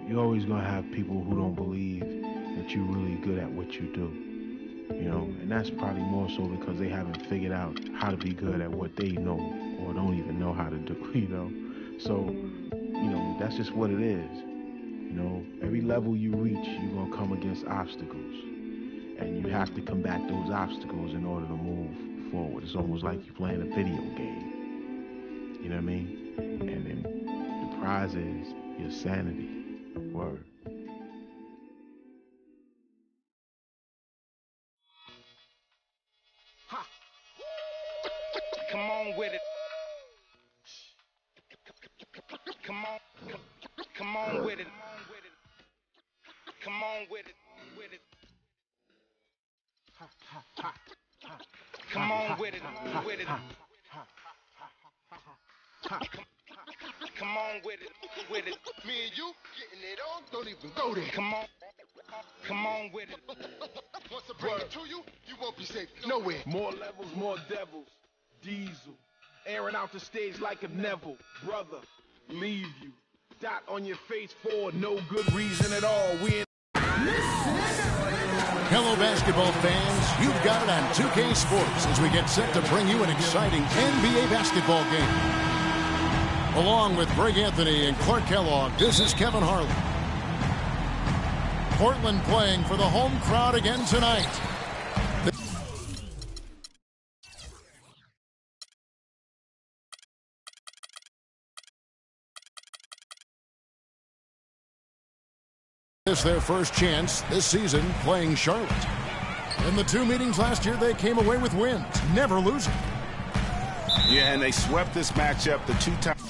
You're always going to have people who don't believe that you're really good at what you do, you know, and that's probably more so because they haven't figured out how to be good at what they know or don't even know how to do, you know. So, you know, that's just what it is. You know, every level you reach, you're going to come against obstacles, and you have to combat those obstacles in order to move forward. It's almost like you're playing a video game, you know what I mean? And then the prize is your sanity. Word. Ha. Come on with it. Come on with it. Come on with it. Come on with it. Come on with it. Me and you getting it on, don't even go there. Come on with it. Once I bring it to you, you won't be safe nowhere. More levels, more devils. Diesel, airing out the stage like a Neville. Brother, leave you. Dot on your face for no good reason at all. We in. Hello, basketball fans. You've got it on 2K Sports as we get set to bring you an exciting NBA basketball game. Along with Greg Anthony and Clark Kellogg, this is Kevin Harlan. Portland playing for the home crowd again tonight. This is their first chance this season playing Charlotte. In the two meetings last year, they came away with wins, never losing. Yeah, and they swept this matchup the two times.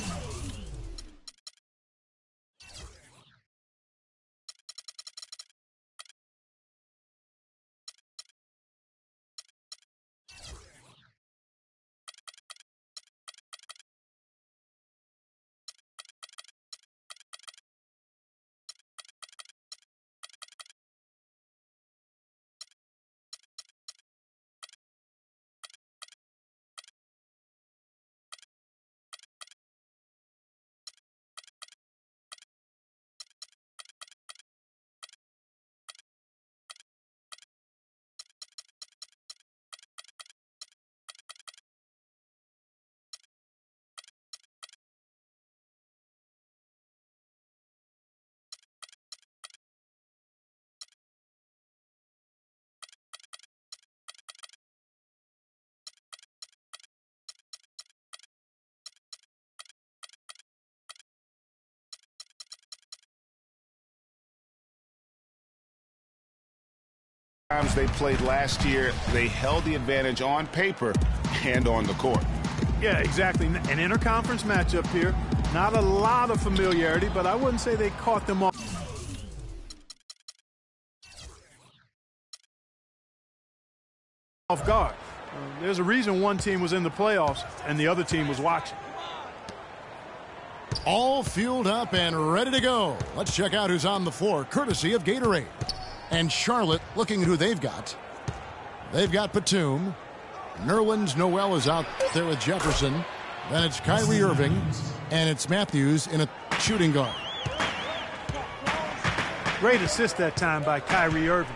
Times they played last year, they held the advantage on paper and on the court. Yeah, exactly. An interconference matchup here. Not a lot of familiarity, but I wouldn't say they caught them off guard. There's a reason one team was in the playoffs and the other team was watching. All fueled up and ready to go. Let's check out who's on the floor, courtesy of Gatorade. And Charlotte, looking at who they've got. They've got Batum. Nerlens Noel is out there with Jefferson. Then it's Kyrie Irving. And it's Matthews in a shooting guard. Great assist that time by Kyrie Irving.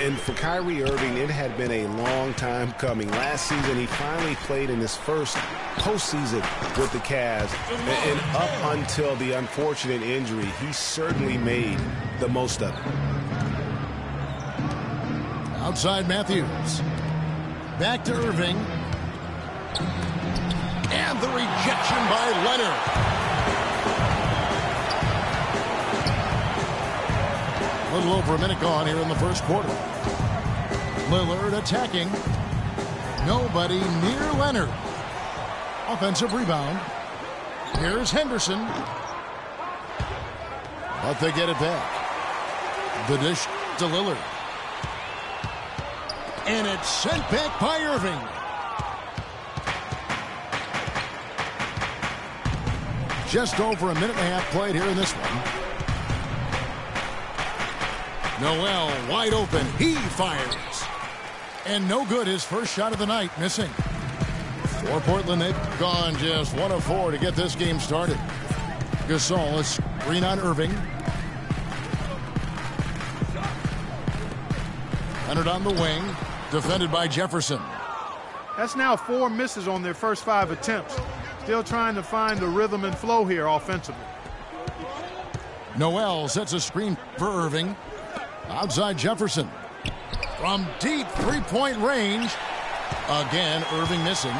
And for Kyrie Irving, it had been a long time coming. Last season, he finally played in his first postseason with the Cavs. And up until the unfortunate injury, he certainly made the most of it. Outside Matthews. Back to Irving. And the rejection by Leonard. A little over a minute gone here in the first quarter. Lillard attacking. Nobody near Leonard. Offensive rebound. Here's Henderson. But they get it back. The dish to Lillard. And it's sent back by Irving. Just over a minute and a half played here in this one. Noel wide open. He fires. And no good. His first shot of the night missing. For Portland, they've gone just 1 of 4 to get this game started. Gasol is screen on Irving. Leonard on the wing. Defended by Jefferson. That's now 4 misses on their first 5 attempts. Still trying to find the rhythm and flow here offensively. Noel sets a screen for Irving. Outside Jefferson. From deep three-point range. Again, Irving missing.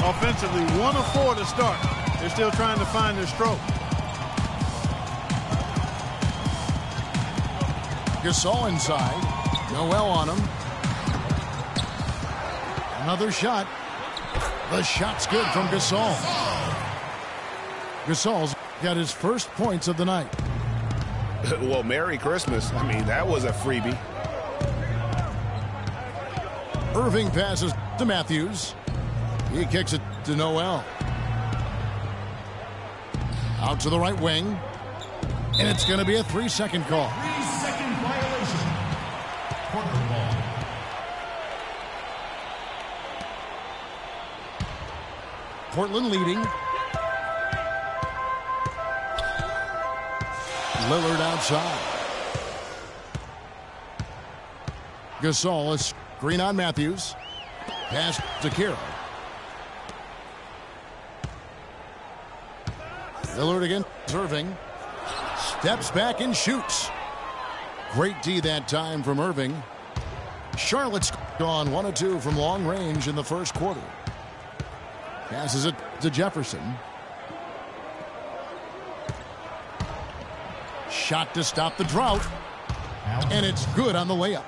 Offensively, 1 of 4 to start. They're still trying to find their stroke. Gasol inside. Noel on him. Another shot. The shot's good from Gasol. Gasol's got his first points of the night. Well, Merry Christmas. I mean, that was a freebie. Irving passes to Matthews. He kicks it to Noel. Out to the right wing. And it's going to be a 3-second call. 3-second violation. Corner ball. Portland leading. Lillard outside. Gasol is screen on Matthews. Pass to Carroll. Lillard against Irving. Steps back and shoots. Great D that time from Irving. Charlotte's gone 1 of 2 from long range in the first quarter. Passes it to Jefferson. Shot to stop the drought. And it's good on the layup.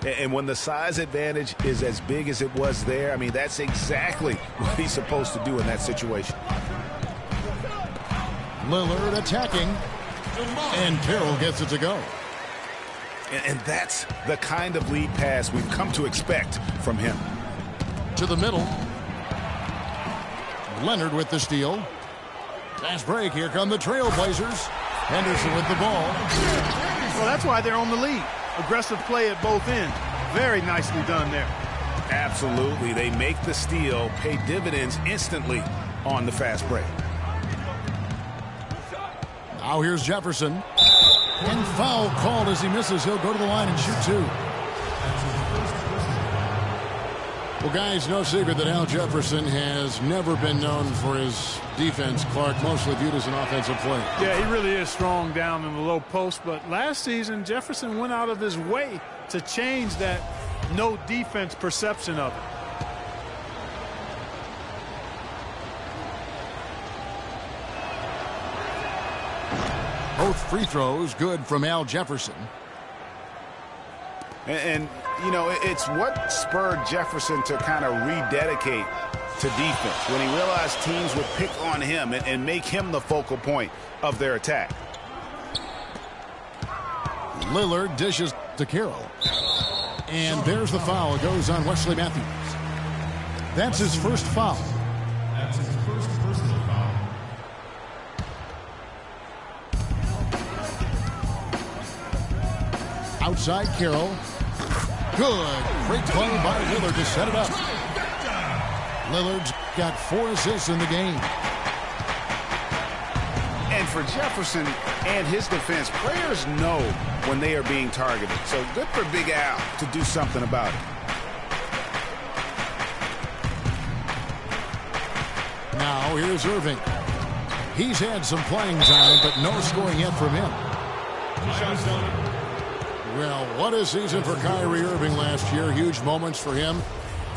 And when the size advantage is as big as it was there, I mean, that's exactly what he's supposed to do in that situation. Lillard attacking. And Carroll gets it to go. And that's the kind of lead pass we've come to expect from him. To the middle. Leonard with the steal. Fast break. Here come the Trailblazers. Henderson with the ball. Well, that's why they're on the lead. Aggressive play at both ends. Very nicely done there. Absolutely. They make the steal, pay dividends instantly on the fast break. Now here's Jefferson. And foul called as he misses. He'll go to the line and shoot 2. Well, guys, no secret that Al Jefferson has never been known for his defense. Clark, mostly viewed as an offensive player. Yeah, he really is strong down in the low post. But last season, Jefferson went out of his way to change that no defense perception of it. Both free throws good from Al Jefferson. And you know, it's what spurred Jefferson to kind of rededicate to defense when he realized teams would pick on him and make him the focal point of their attack. Lillard dishes to Carroll. And there's the foul. It goes on Wesley Matthews. That's his first foul. That's his first personal foul. Outside Carroll. Good. Great play by Lillard to set it up. Lillard's got 4 assists in the game. And for Jefferson and his defense, players know when they are being targeted. So good for Big Al to do something about it. Now here's Irving. He's had some playing time, but no scoring yet from him. Well, what a season for Kyrie Irving last year. Huge moments for him.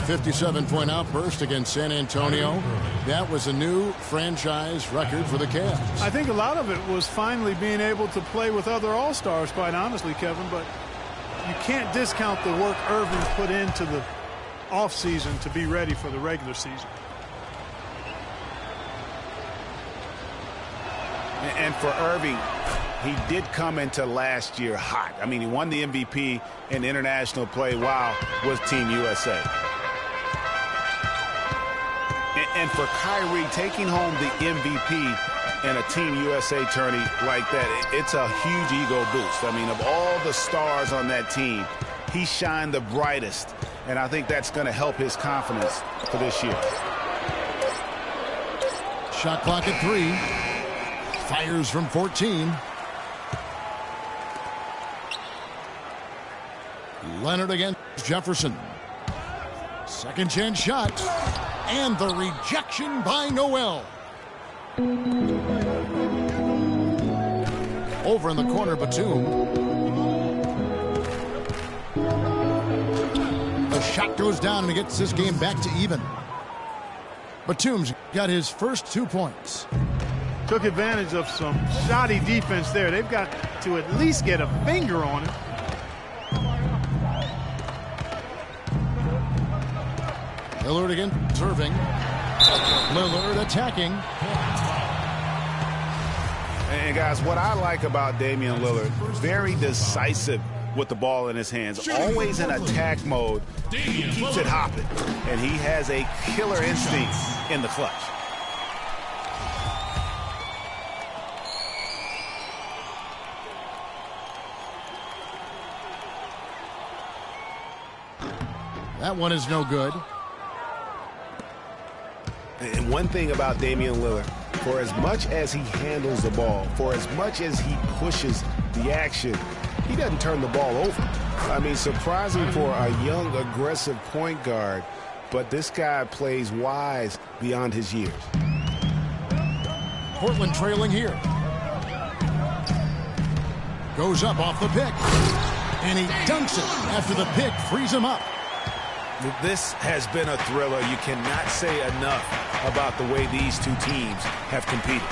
57-point outburst against San Antonio. That was a new franchise record for the Cavs. I think a lot of it was finally being able to play with other All-Stars, quite honestly, Kevin. But you can't discount the work Irving put into the offseason to be ready for the regular season. And for Irving, he did come into last year hot. I mean, he won the MVP in international play while with Team USA. And for Kyrie, taking home the MVP in a Team USA tourney like that, it's a huge ego boost. I mean, of all the stars on that team, he shined the brightest. And I think that's going to help his confidence for this year. Shot clock at 3. Fires from 14. Leonard against Jefferson. Second chance shot. And the rejection by Noel. Over in the corner, Batum. The shot goes down and it gets this game back to even. Batum's got his first 2 points. Took advantage of some shoddy defense there. They've got to at least get a finger on it. Lillard again serving. Lillard attacking. And guys, what I like about Damian Lillard, very decisive with the ball in his hands, always in attack mode. He keeps it hopping, and he has a killer instinct in the clutch. That one is no good. And one thing about Damian Lillard, for as much as he handles the ball, for as much as he pushes the action, he doesn't turn the ball over. I mean, surprising for a young, aggressive point guard, but this guy plays wise beyond his years. Portland trailing here. Goes up off the pick. And he dunks it after the pick frees him up. This has been a thriller. You cannot say enough about the way these two teams have competed.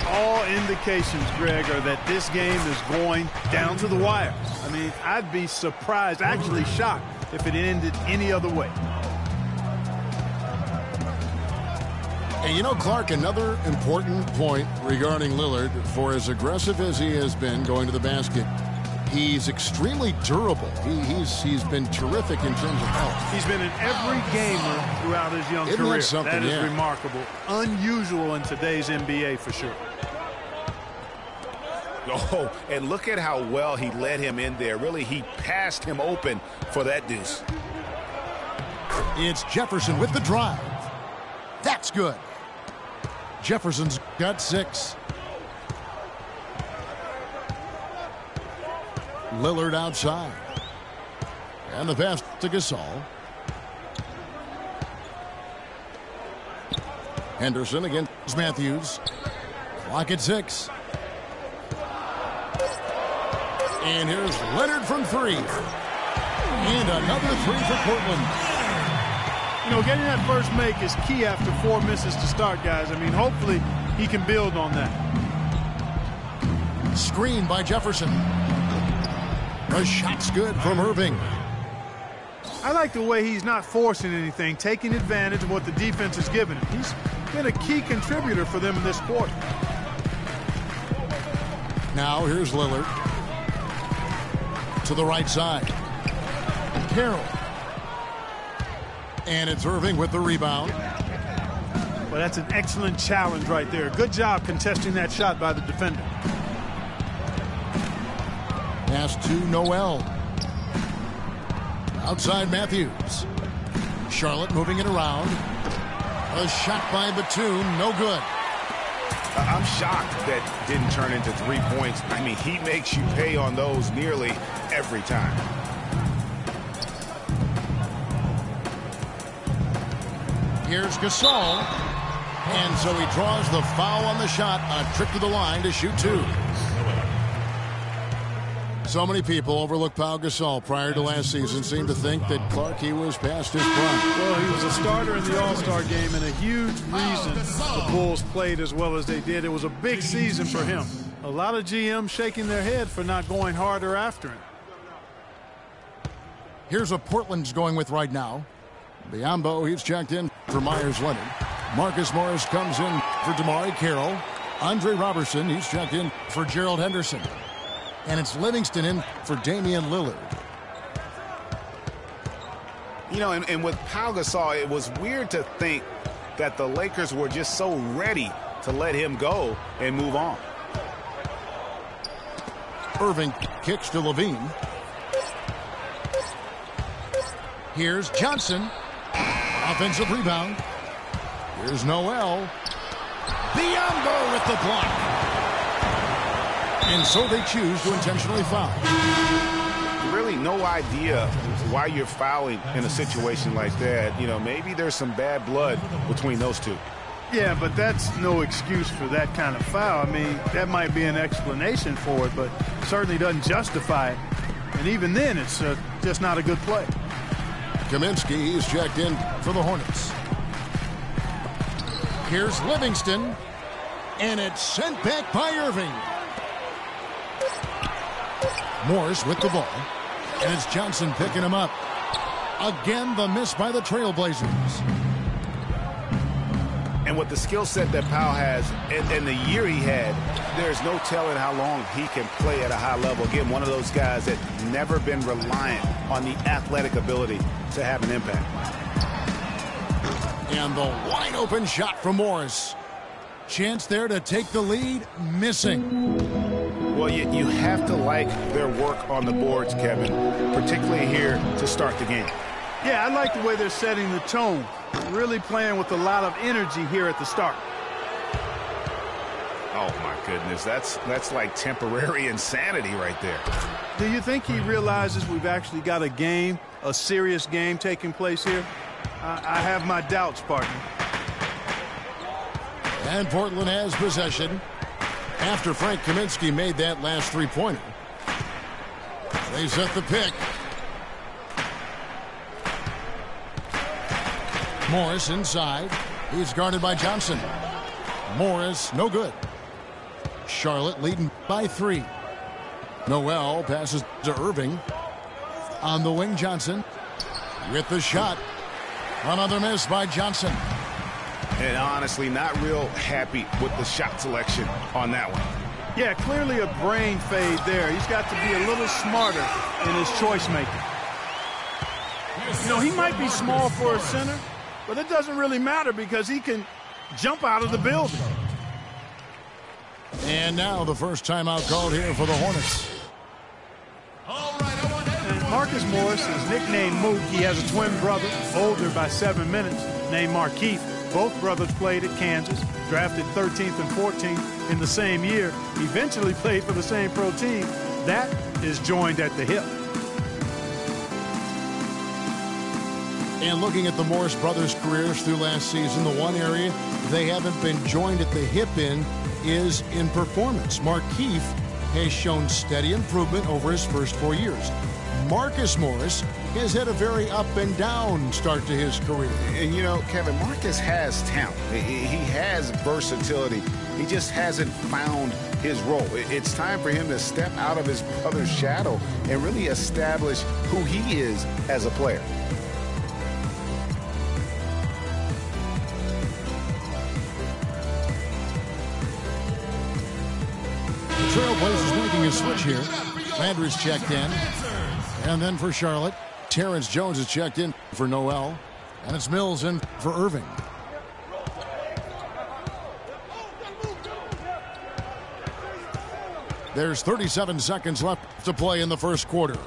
All indications, Greg, are that this game is going down to the wire. I mean, I'd be surprised, actually shocked, if it ended any other way. And you know, Clark, another important point regarding Lillard, for as aggressive as he has been going to the basket, he's extremely durable. He's been terrific in terms of health. He's been in every gamer throughout his young career. That is remarkable. Unusual in today's NBA for sure. Oh, and look at how well he led him in there. Really, he passed him open for that deuce. It's Jefferson with the drive. That's good. Jefferson's got 6. Lillard outside. And the pass to Gasol. Henderson against Matthews. Clock at 6. And here's Leonard from 3. And another 3 for Portland. You know, getting that first make is key after 4 misses to start, guys. I mean, hopefully he can build on that. Screen by Jefferson. The shot's good from Irving. I like the way he's not forcing anything, taking advantage of what the defense has given him. He's been a key contributor for them in this quarter. Now here's Lillard. To the right side. Carroll. And it's Irving with the rebound. Well, that's an excellent challenge right there. Good job contesting that shot by the defender. Pass to Noel. Outside Matthews. Charlotte moving it around. A shot by Batum, no good. I'm shocked that didn't turn into 3 points. I mean, he makes you pay on those nearly every time. Here's Gasol. And so he draws the foul on the shot. A trip to the line to shoot 2. So many people overlooked Pau Gasol prior to last season, seemed to think that Clark, he was past his prime. Well, he was a starter in the All-Star game and a huge reason the Bulls played as well as they did. It was a big season for him. A lot of GMs shaking their head for not going harder after him. Here's what Portland's going with right now. Biombo, he's checked in for Myers-Leonard. Marcus Morris comes in for Damari Carroll. Andre Robertson, he's checked in for Gerald Henderson. And it's Livingston in for Damian Lillard. You know, and with Pau Gasol, it was weird to think that the Lakers were just so ready to let him go and move on. Irving kicks to Levine. Here's Johnson. Offensive rebound. Here's Noel. Biombo with the block. And so they choose to intentionally foul. Really no idea why you're fouling in a situation like that. You know, maybe there's some bad blood between those two. Yeah, but that's no excuse for that kind of foul. I mean, that might be an explanation for it, but certainly doesn't justify it. And even then, it's just not a good play. Kaminsky, he's checked in for the Hornets. Here's Livingston, and it's sent back by Irving. Morris with the ball, and it's Johnson picking him up. Again, the miss by the Trailblazers. And with the skill set that Powell has and the year he had, there's no telling how long he can play at a high level. Again, one of those guys that never been reliant on the athletic ability to have an impact. And the wide open shot from Morris. Chance there to take the lead, missing. Well, you have to like their work on the boards, Kevin, particularly here to start the game. Yeah, I like the way they're setting the tone. Really playing with a lot of energy here at the start. Oh, my goodness. That's like temporary insanity right there. Do you think he realizes we've actually got a game, a serious game taking place here? I have my doubts, partner. And Portland has possession after Frank Kaminsky made that last three-pointer. They set the pick. Morris inside. He's guarded by Johnson. Morris, no good. Charlotte leading by 3. Noel passes to Irving. On the wing, Johnson with the shot. Another miss by Johnson. And honestly, not real happy with the shot selection on that one. Yeah, clearly a brain fade there. He's got to be a little smarter in his choice making. You know, he might be small for a center, but it doesn't really matter because he can jump out of the building. And now the first timeout called here for the Hornets. And Marcus Morris is nicknamed Mook. He has a twin brother, older by 7 minutes, named Markeith. Both brothers played at Kansas, drafted 13th and 14th in the same year, eventually played for the same pro team. That is joined at the hip. And looking at the Morris brothers' careers through last season, the one area they haven't been joined at the hip in is in performance. Markeith has shown steady improvement over his first 4 years. Marcus Morris has had a very up and down start to his career. And you know, Kevin, Marcus has talent. He has versatility. He just hasn't found his role. It's time for him to step out of his brother's shadow and really establish who he is as a player. The Trailblazers making a switch here. Landry's checked in. And then for Charlotte, Terrence Jones is checked in for Noel. And it's Mills in for Irving. There's 37 seconds left to play in the first quarter.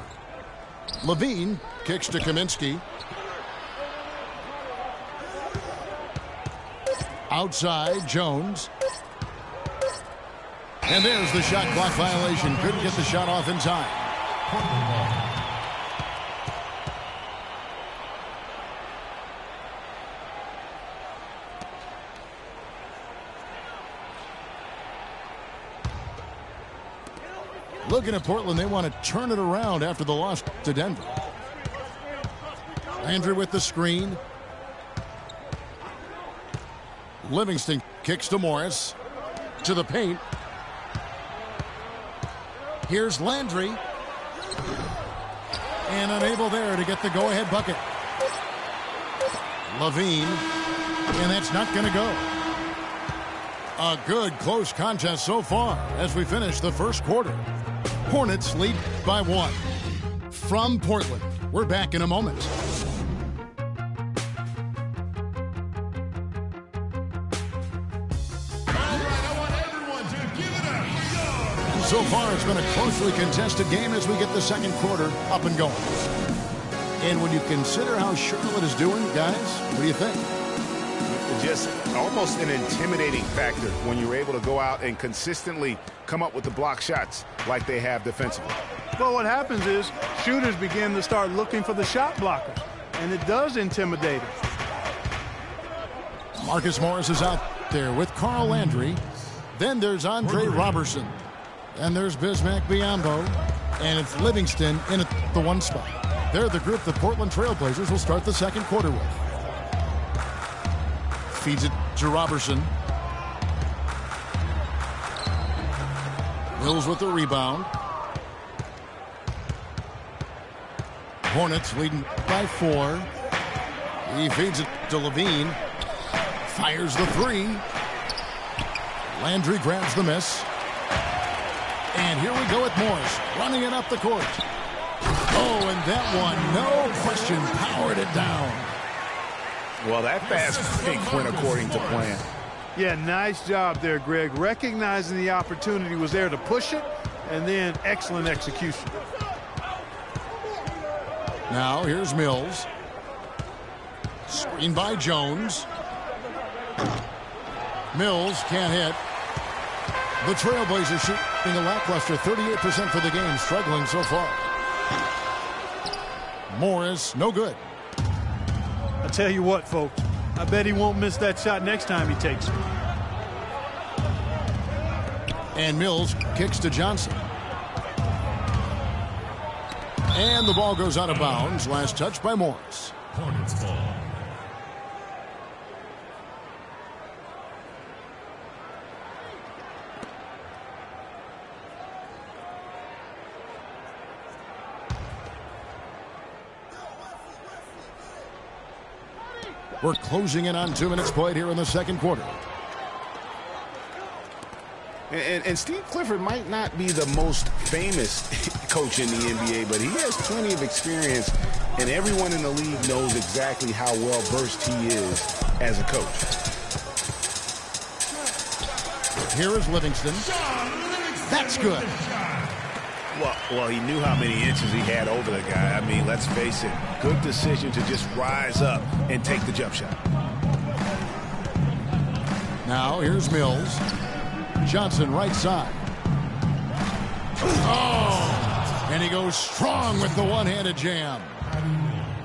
Levine kicks to Kaminsky. Outside, Jones. And there's the shot clock violation. Couldn't get the shot off in time. Looking at Portland, they want to turn it around after the loss to Denver. Andrew with the screen. Livingston kicks to Morris. To the paint. Here's Landry. And unable there to get the go-ahead bucket. Levine, and that's not going to go. A good close contest so far as we finish the first quarter. Hornets lead by 1. From Portland, we're back in a moment. So far, it's been a closely contested game as we get the second quarter up and going. And when you consider how Charlotte is doing, guys, what do you think? Just almost an intimidating factor when you're able to go out and consistently come up with the block shots like they have defensively. Well, what happens is shooters begin to start looking for the shot blockers, and it does intimidate them. Marcus Morris is out there with Carl Landry. Then there's Andre Robertson. And there's Bismack Biyombo. And it's Livingston in at the 1 spot. They're the group the Portland Trailblazers will start the second quarter with. Feeds it to Robertson. Mills with the rebound. Hornets leading by 4. He feeds it to Levine. Fires the 3. Landry grabs the miss. And here we go with Morris, running it up the court. Oh, and that one, no question, powered it down. Well, that fast break went according to plan. Yeah, nice job there, Greg. Recognizing the opportunity was there to push it, and then excellent execution. Now, here's Mills. Screen by Jones. Mills can't hit. The Trailblazers shooting a lackluster 38% for the game, struggling so far. Morris, no good. I tell you what, folks, I bet he won't miss that shot next time he takes it. And Mills kicks to Johnson. And the ball goes out of bounds. Last touch by Morris. Hornets ball. We're closing in on 2 minutes played here in the second quarter. And Steve Clifford might not be the most famous coach in the NBA, but he has plenty of experience, and everyone in the league knows exactly how well versed he is as a coach. Here is Livingston. That's good. Well, he knew how many inches he had over the guy. I mean, let's face it, good decision to just rise up and take the jump shot. Now, here's Mills. Johnson right side. Oh! And he goes strong with the one-handed jam.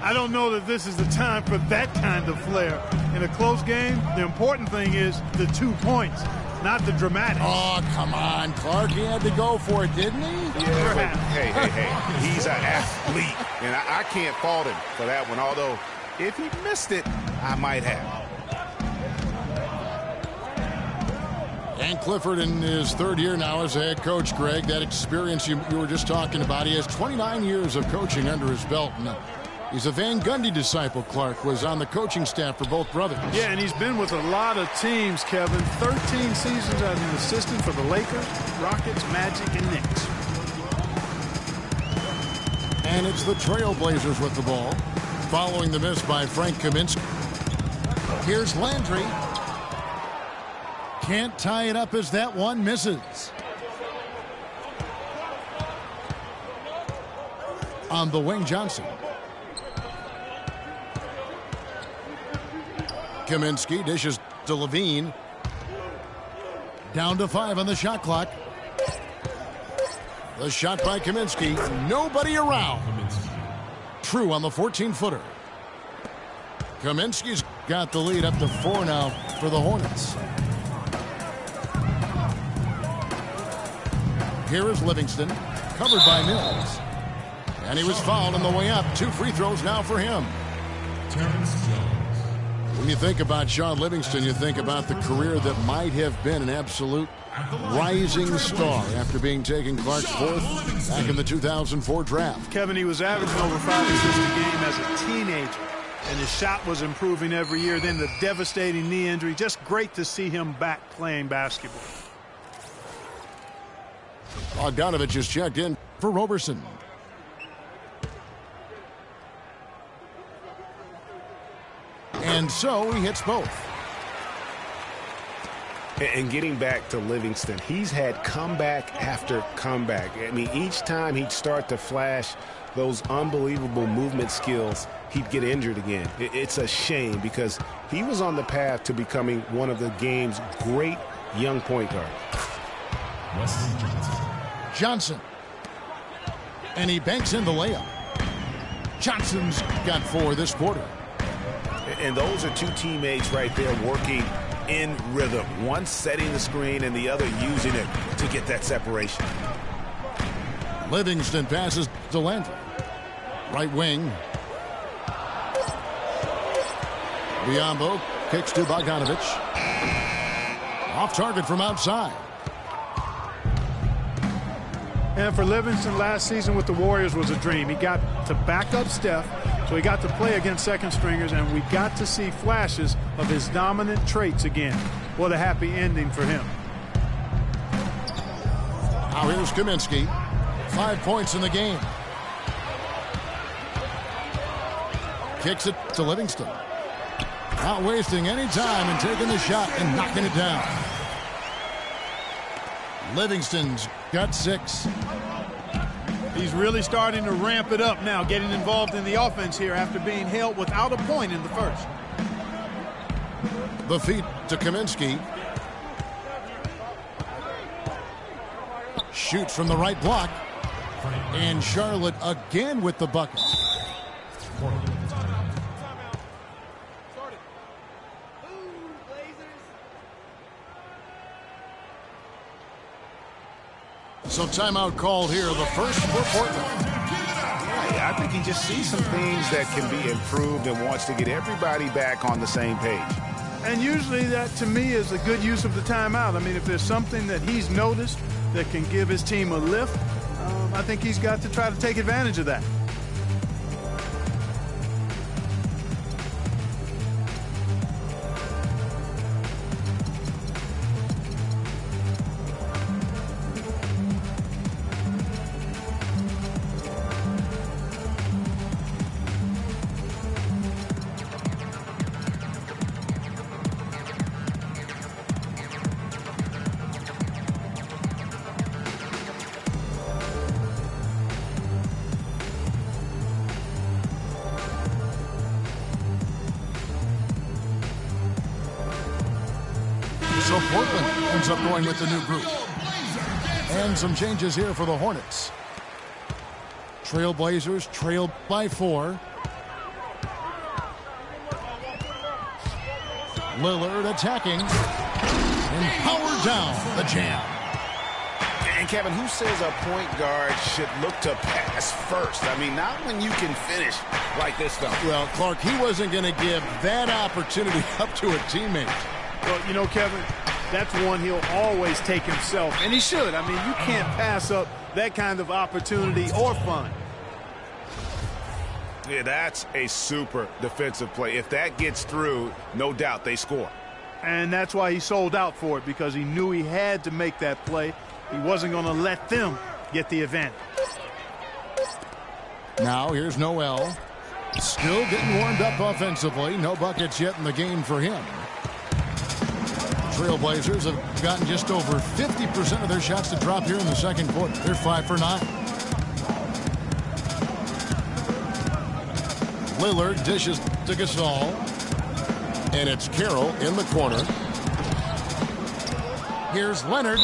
I don't know that this is the time for that kind of flair. In a close game, the important thing is the 2 points, not the dramatics. Oh, come on, Clark. He had to go for it, didn't he? Yeah, but hey. He's an athlete, and I can't fault him for that one, although if he missed it, I might have. And Clifford in his 3rd year now as a head coach, Greg. That experience you were just talking about. He has 29 years of coaching under his belt. And he's a Van Gundy disciple. Clark was on the coaching staff for both brothers. Yeah, and he's been with a lot of teams, Kevin. 13 seasons as an assistant for the Lakers, Rockets, Magic, and Knicks. And it's the Trailblazers with the ball, following the miss by Frank Kaminsky. Here's Landry. Can't tie it up as that one misses. On the wing, Johnson. Kaminsky dishes to Levine. Down to 5 on the shot clock. The shot by Kaminsky. Nobody around. True on the 14-footer. Kaminsky's got the lead up to 4 now for the Hornets. Here is Livingston, covered by Mills. And he was fouled on the way up. 2 free throws now for him. Terrence Jones. you think about Sean Livingston, you think about the career that might have been an absolute rising star after being taken Clark's fourth back in the 2004 draft. Kevin, he was averaging over 5 assists a game as a teenager, and his shot was improving every year. Then the devastating knee injury. Just great to see him back playing basketball. Bogdanovich is checked in for Roberson. And so he hits both. And getting back to Livingston, he's had comeback after comeback. I mean, each time he'd start to flash those unbelievable movement skills, he'd get injured again. It's a shame because he was on the path to becoming one of the game's great young point guards. Johnson. And he banks in the layup. Johnson's got 4 this quarter. And those are two teammates right there working in rhythm. One setting the screen and the other using it to get that separation. Livingston passes to Landry. Right wing. Biombo kicks to Bogdanovich. Off target from outside. And for Livingston, last season with the Warriors was a dream. He got to back up Steph, so he got to play against second stringers, and we got to see flashes of his dominant traits again. What a happy ending for him. Now here's Kaminsky. 5 points in the game. Kicks it to Livingston. Not wasting any time and taking the shot and knocking it down. Livingston's got 6. He's really starting to ramp it up now, getting involved in the offense here after being held without a point in the first. The feed to Kaminsky. Shoots from the right block. And Charlotte again with the bucket. So timeout called here, the first for Portland. I think he just sees some things that can be improved and wants to get everybody back on the same page. And usually that, to me, is a good use of the timeout. I mean, if there's something that he's noticed that can give his team a lift, I think he's got to try to take advantage of that. So Portland ends up going with the new group. And some changes here for the Hornets. Trailblazers trailed by 4. Lillard attacking. And power down the jam. And Kevin, who says a point guard should look to pass first? I mean, not when you can finish like this, though. Well, Clark, he wasn't going to give that opportunity up to a teammate. Well, you know, Kevin, that's one he'll always take himself, and he should. I mean, you can't pass up that kind of opportunity or fun. Yeah, that's a super defensive play. If that gets through, no doubt they score. And that's why he sold out for it, because he knew he had to make that play. He wasn't going to let them get the advantage. Now here's Noel. Still getting warmed up offensively. No buckets yet in the game for him. Trailblazers have gotten just over 50% of their shots to drop here in the second quarter. They're 5 for 9. Lillard dishes to Gasol. And it's Carroll in the corner. Here's Leonard.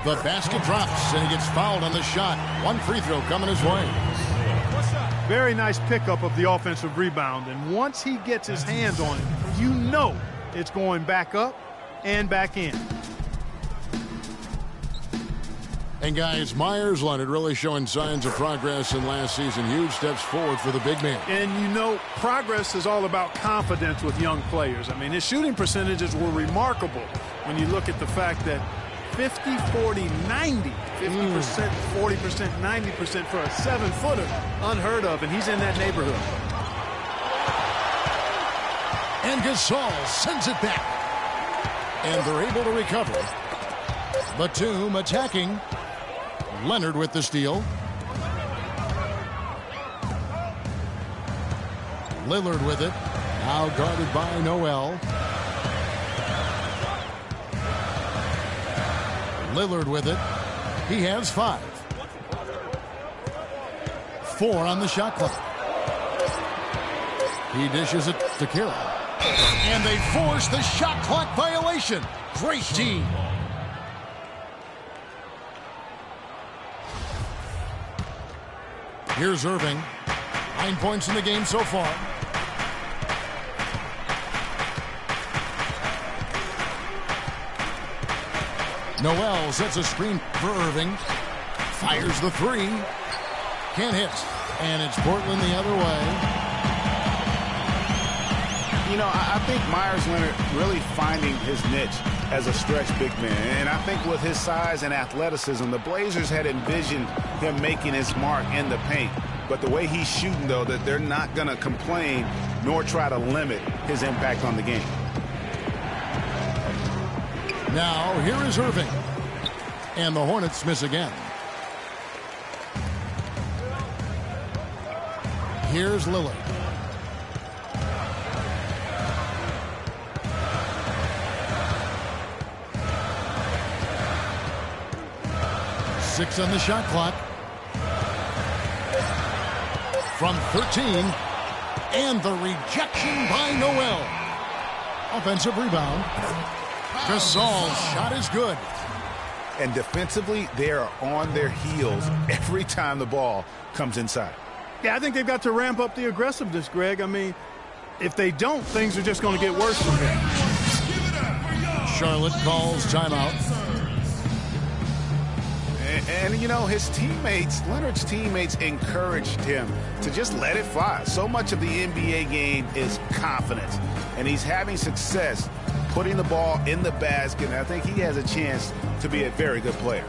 The basket drops, and he gets fouled on the shot. One free throw coming his way. Very nice pickup of the offensive rebound. And once he gets his hands on it, you know it's going back up and back in. And guys, Myers Leonard really showing signs of progress in last season. Huge steps forward for the big man. And you know, progress is all about confidence with young players. I mean, his shooting percentages were remarkable when you look at the fact that 50, 40, 90, 50%, 40%, 90% for a 7-footer. Unheard of, and he's in that neighborhood. And Gasol sends it back. And they're able to recover. Batum attacking. Leonard with the steal. Lillard with it. Now guarded by Noel. Lillard with it. He has 5. 4 on the shot clock. He dishes it to Carroll. And they force the shot clock violation. Great team. Here's Irving. 9 points in the game so far. Noel sets a screen for Irving. Fires the 3. Can't hit. And it's Portland the other way. You know, I think Myers Leonard really finding his niche as a stretch big man. And I think with his size and athleticism, the Blazers had envisioned him making his mark in the paint. But the way he's shooting, though, that they're not going to complain nor try to limit his impact on the game. Now, here is Irving. And the Hornets miss again. Here's Lillard. Six on the shot clock. From 13. And the rejection by Noel. Offensive rebound. Gasol's shot is good. And defensively, they are on their heels every time the ball comes inside. Yeah, I think they've got to ramp up the aggressiveness, Greg. I mean, if they don't, things are just going to get worse from here. Charlotte calls timeout. And, you know, his teammates, Leonard's teammates, encouraged him to just let it fly. So much of the NBA game is confidence. And he's having success putting the ball in the basket. And I think he has a chance to be a very good player.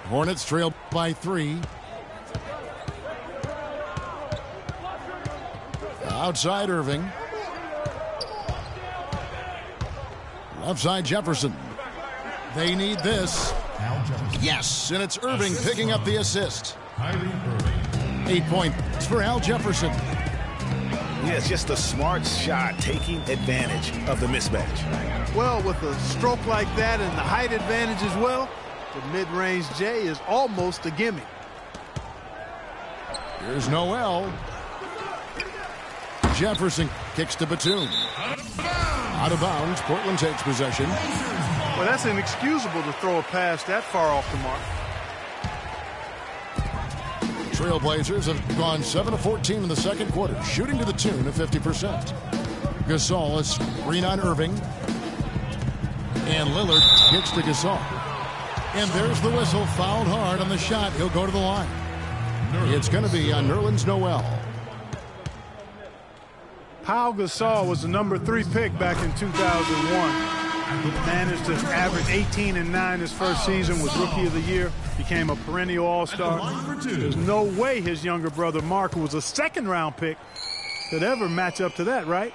Hornets trail by 3. Outside Irving. Left side Jefferson. They need this. Yes, and it's Irving picking up the assist. 8 points for Al Jefferson. Yeah, it's just a smart shot taking advantage of the mismatch. Well, with a stroke like that and the height advantage as well, the mid-range J is almost a gimme. Here's Noel. Jefferson kicks to Batum. Out of bounds. Portland takes possession. Well, that's inexcusable to throw a pass that far off the mark. Trailblazers have gone 7 of 14 in the second quarter, shooting to the tune of 50%. Gasol is screen on Irving. And Lillard kicks to Gasol. And there's the whistle, fouled hard on the shot. He'll go to the line. It's going to be on Nerlens Noel. Pau Gasol was the number 3 pick back in 2001. He managed to average 18 and 9 his first season, was Rookie of the Year, became a perennial All-Star. There's no way his younger brother Mark, who was a second-round pick, could ever match up to that, right?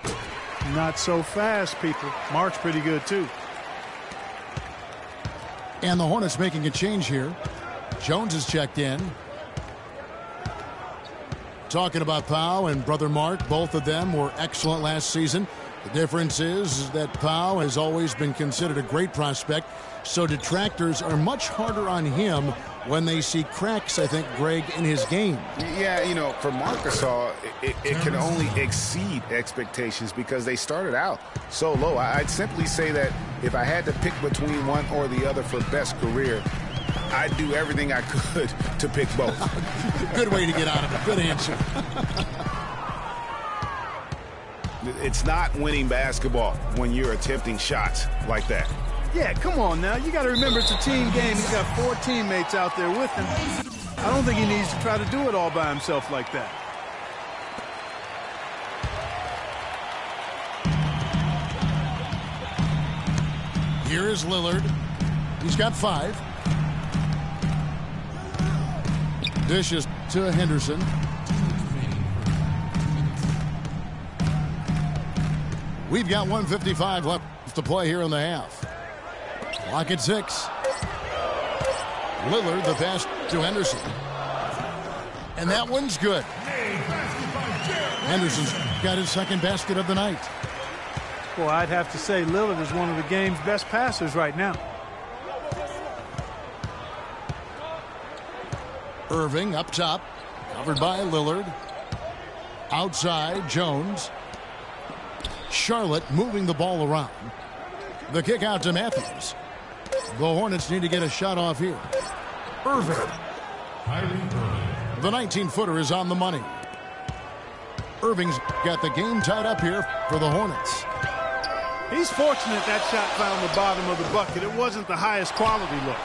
Not so fast, people. Mark's pretty good, too. And the Hornets making a change here. Jones is checked in. Talking about Pau and brother Mark, both of them were excellent last season. The difference is that Pau has always been considered a great prospect, so detractors are much harder on him when they see cracks, I think, Greg, in his game. Yeah, you know, for Marcus, it can only exceed expectations because they started out so low. I'd simply say that if I had to pick between one or the other for best career, I'd do everything I could to pick both. Good way to get out of it. Good answer. It's not winning basketball when you're attempting shots like that. Yeah, come on now. You got to remember it's a team game. He's got 4 teammates out there with him. I don't think he needs to try to do it all by himself like that. Here is Lillard. He's got 5. Dishes to Henderson. We've got 1:55 left to play here in the half. Clock at 6. Lillard, the pass to Henderson. And that one's good. Henderson's got his second basket of the night. Well, I'd have to say Lillard is one of the game's best passers right now. Irving up top, covered by Lillard. Outside, Jones. Charlotte moving the ball around. The kick out to Matthews. The Hornets need to get a shot off here. Irving. The 19-footer is on the money. Irving's got the game tied up here for the Hornets. He's fortunate that shot found the bottom of the bucket. It wasn't the highest quality look.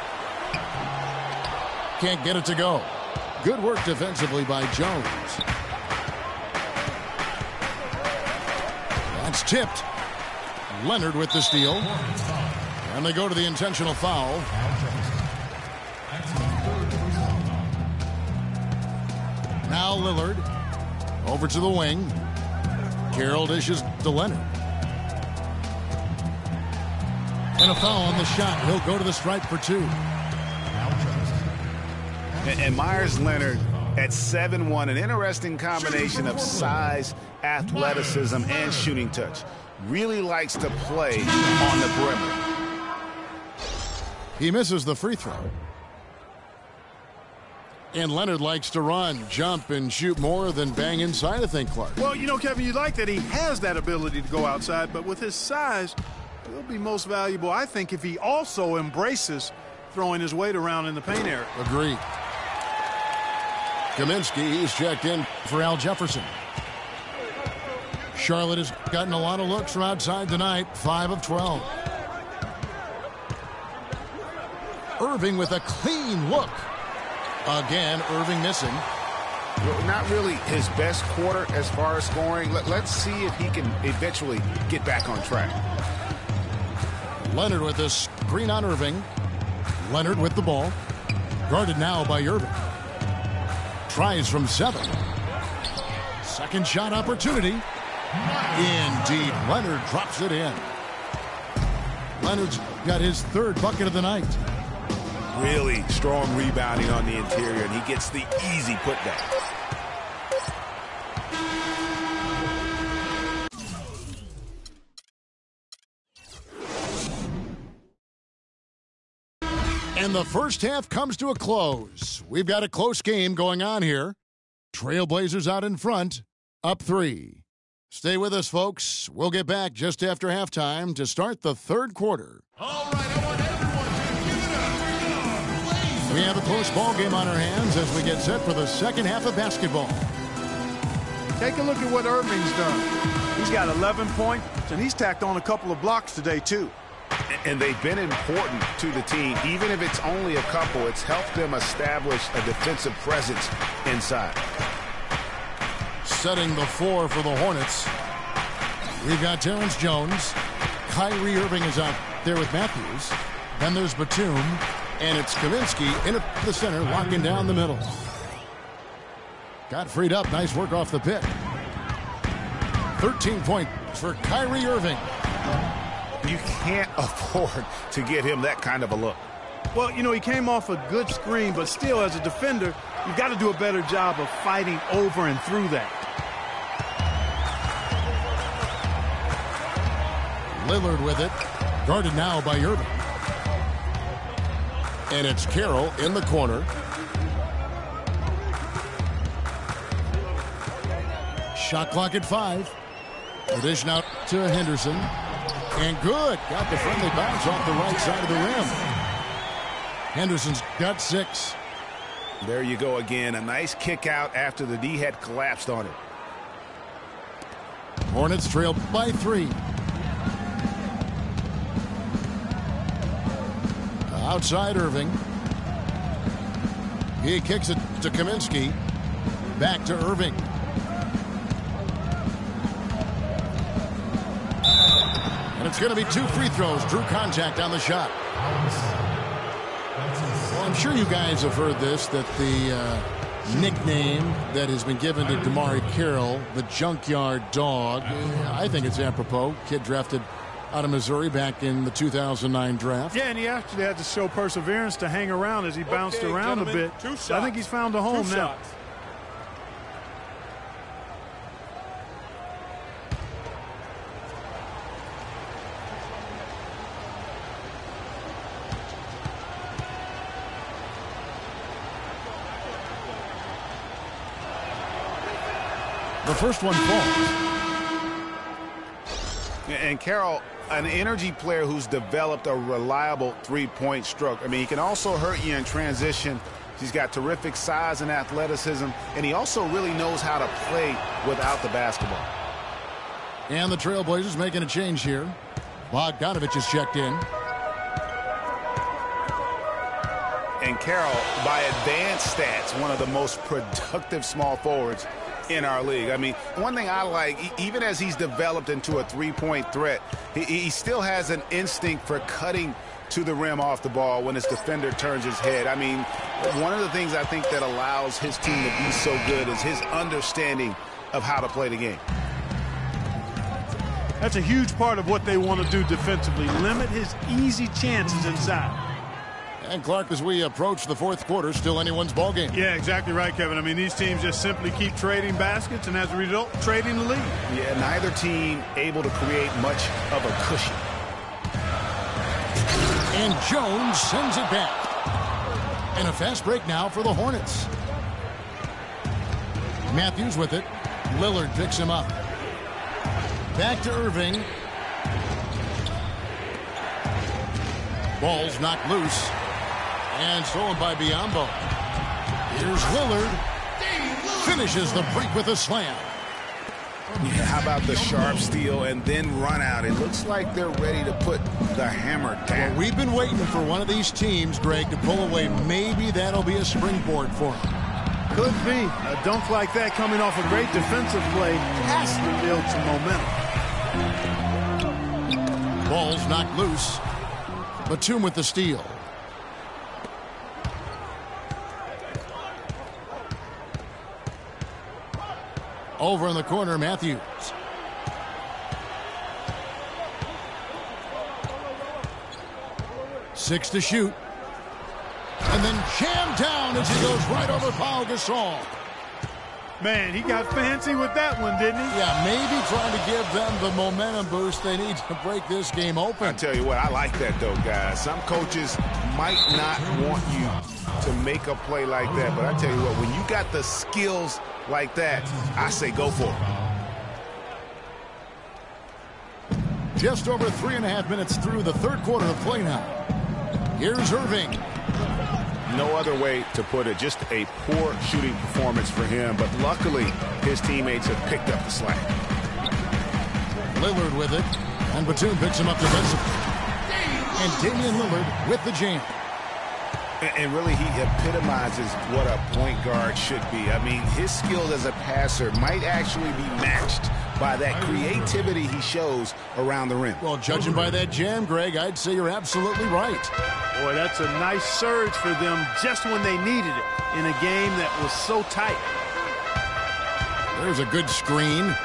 Can't get it to go. Good work defensively by Jones. That's tipped. Leonard with the steal. And they go to the intentional foul. Now Lillard. Over to the wing. Carroll dishes to Leonard. And a foul on the shot. He'll go to the stripe for 2. And Myers Leonard at 7'1", an interesting combination of size, athleticism, and shooting touch. Really likes to play on the perimeter. He misses the free throw. And Leonard likes to run, jump, and shoot more than bang inside, I think, Clark. Well, you know, Kevin, you like that he has that ability to go outside, but with his size, he'll be most valuable, I think, if he also embraces throwing his weight around in the paint area. Agreed. Kaminsky, he's checked in for Al Jefferson. Charlotte has gotten a lot of looks from outside tonight, 5 of 12. Irving with a clean look. Again, Irving missing. Well, not really his best quarter as far as scoring. Let's see if he can eventually get back on track. Leonard with a screen on Irving. Leonard with the ball. Guarded now by Irving. Tries from 7. Second shot opportunity. Indeed, Leonard drops it in. Leonard's got his 3rd bucket of the night. Really strong rebounding on the interior, and he gets the easy putback. And the first half comes to a close. We've got a close game going on here. Trailblazers out in front, up 3. Stay with us, folks. We'll get back just after halftime to start the 3rd quarter. All right, I want everyone to give it up. We have a close ball game on our hands as we get set for the second half of basketball. Take a look at what Irving's done. He's got 11 points, and he's tacked on a couple of blocks today, too. And they've been important to the team. Even if it's only a couple, it's helped them establish a defensive presence inside. Setting the floor for the Hornets. We've got Terrence Jones. Kyrie Irving is out there with Matthews. Then there's Batum. And it's Kaminsky in at the center, locking down the middle. Got freed up. Nice work off the pick. 13 points for Kyrie Irving. You can't afford to get him that kind of a look. Well, you know, he came off a good screen, but still, as a defender, you've got to do a better job of fighting over and through that. Lillard with it. Guarded now by Irving. And it's Carroll in the corner. Shot clock at 5. The dish now to Henderson. And good. Got the friendly bounce off the right side of the rim. Henderson's got 6. There you go again. A nice kick out after the D had collapsed on it. Hornets trail by 3. Outside Irving. He kicks it to Kaminsky. Back to Irving. And it's going to be 2 free throws. Drew contact on the shot. Well, I'm sure you guys have heard this, that the nickname that has been given to DeMarre Carroll, the Junkyard Dog, I think it's apropos. Kid drafted out of Missouri back in the 2009 draft. Yeah, and he actually had to show perseverance to hang around as he bounced around a bit. I think he's found a home now. The first one falls. And Carroll, an energy player who's developed a reliable three-point stroke. I mean, he can also hurt you in transition. He's got terrific size and athleticism, and he also really knows how to play without the basketball. And the Trailblazers making a change here. Bogdanovich is checked in. And Carroll, by advanced stats, one of the most productive small forwards in our league. I mean, one thing I like, even as he's developed into a three-point threat, he still has an instinct for cutting to the rim off the ball when his defender turns his head. I mean, one of the things I think that allows his team to be so good is his understanding of how to play the game. That's a huge part of what they want to do defensively, limit his easy chances inside. And Clark, as we approach the fourth quarter, still anyone's ball game. Yeah, exactly right, Kevin. I mean, these teams just simply keep trading baskets, and as a result, trading the lead. Yeah, neither team able to create much of a cushion. And Jones sends it back. And a fast break now for the Hornets. Matthews with it. Lillard picks him up. Back to Irving. Ball's knocked loose. And stolen by Biyombo. Here's Lillard. Finishes the break with a slam. Yeah, how about the sharp steal and then run out? It looks like they're ready to put the hammer down. Well, we've been waiting for one of these teams, Greg, to pull away. Maybe that'll be a springboard for them. Could be. A dunk like that coming off a great defensive play has to build some momentum. Ball's knocked loose. Batum with the steal. Over in the corner, Matthews. Six to shoot. And then jammed down as he goes right over Pau Gasol. Man, he got fancy with that one, didn't he? Yeah, maybe trying to give them the momentum boost they need to break this game open. I tell you what, I like that, though, guys. Some coaches might not want you to make a play like that, but I tell you what, when you got the skills like that, I say go for it. Just over 3.5 minutes through the third quarter of play now. Here's Irving. No other way to put it. Just a poor shooting performance for him, but luckily his teammates have picked up the slack. Lillard with it, and Batum picks him up defensively. And Damian Lillard with the jam. And really, he epitomizes what a point guard should be. I mean, his skills as a passer might actually be matched by that creativity he shows around the rim. Well, judging by that jam, Greg, I'd say you're absolutely right. Boy, that's a nice surge for them just when they needed it in a game that was so tight. There's a good screen.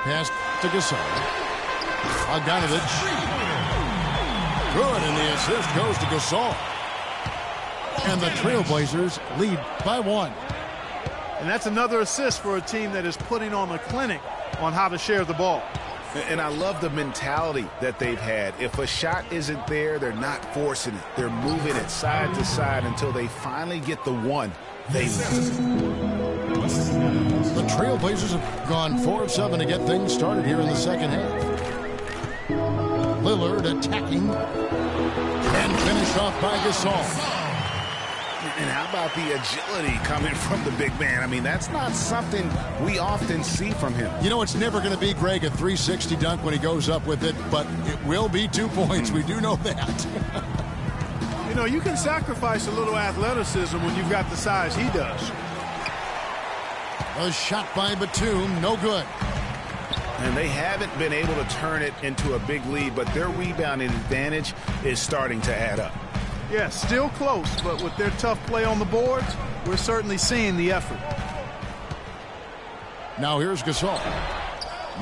Pass to Gasol. Bogdanovich. Good, and the assist goes to Gasol. And the Trailblazers lead by 1. And that's another assist for a team that is putting on a clinic on how to share the ball. And I love the mentality that they've had. If a shot isn't there, they're not forcing it. They're moving it side to side until they finally get the one they want. The Trailblazers have gone 4 of 7 to get things started here in the second half. Lillard attacking and finished off by Gasol. And how about the agility coming from the big man? I mean, that's not something we often see from him. You know, it's never going to be, Greg, a 360 dunk when he goes up with it, but it will be 2 points. We do know that. You know, you can sacrifice a little athleticism when you've got the size he does. A shot by Batum, no good. And they haven't been able to turn it into a big lead, but their rebounding advantage is starting to add up. Yeah, still close, but with their tough play on the boards, we're certainly seeing the effort. Now here's Gasol.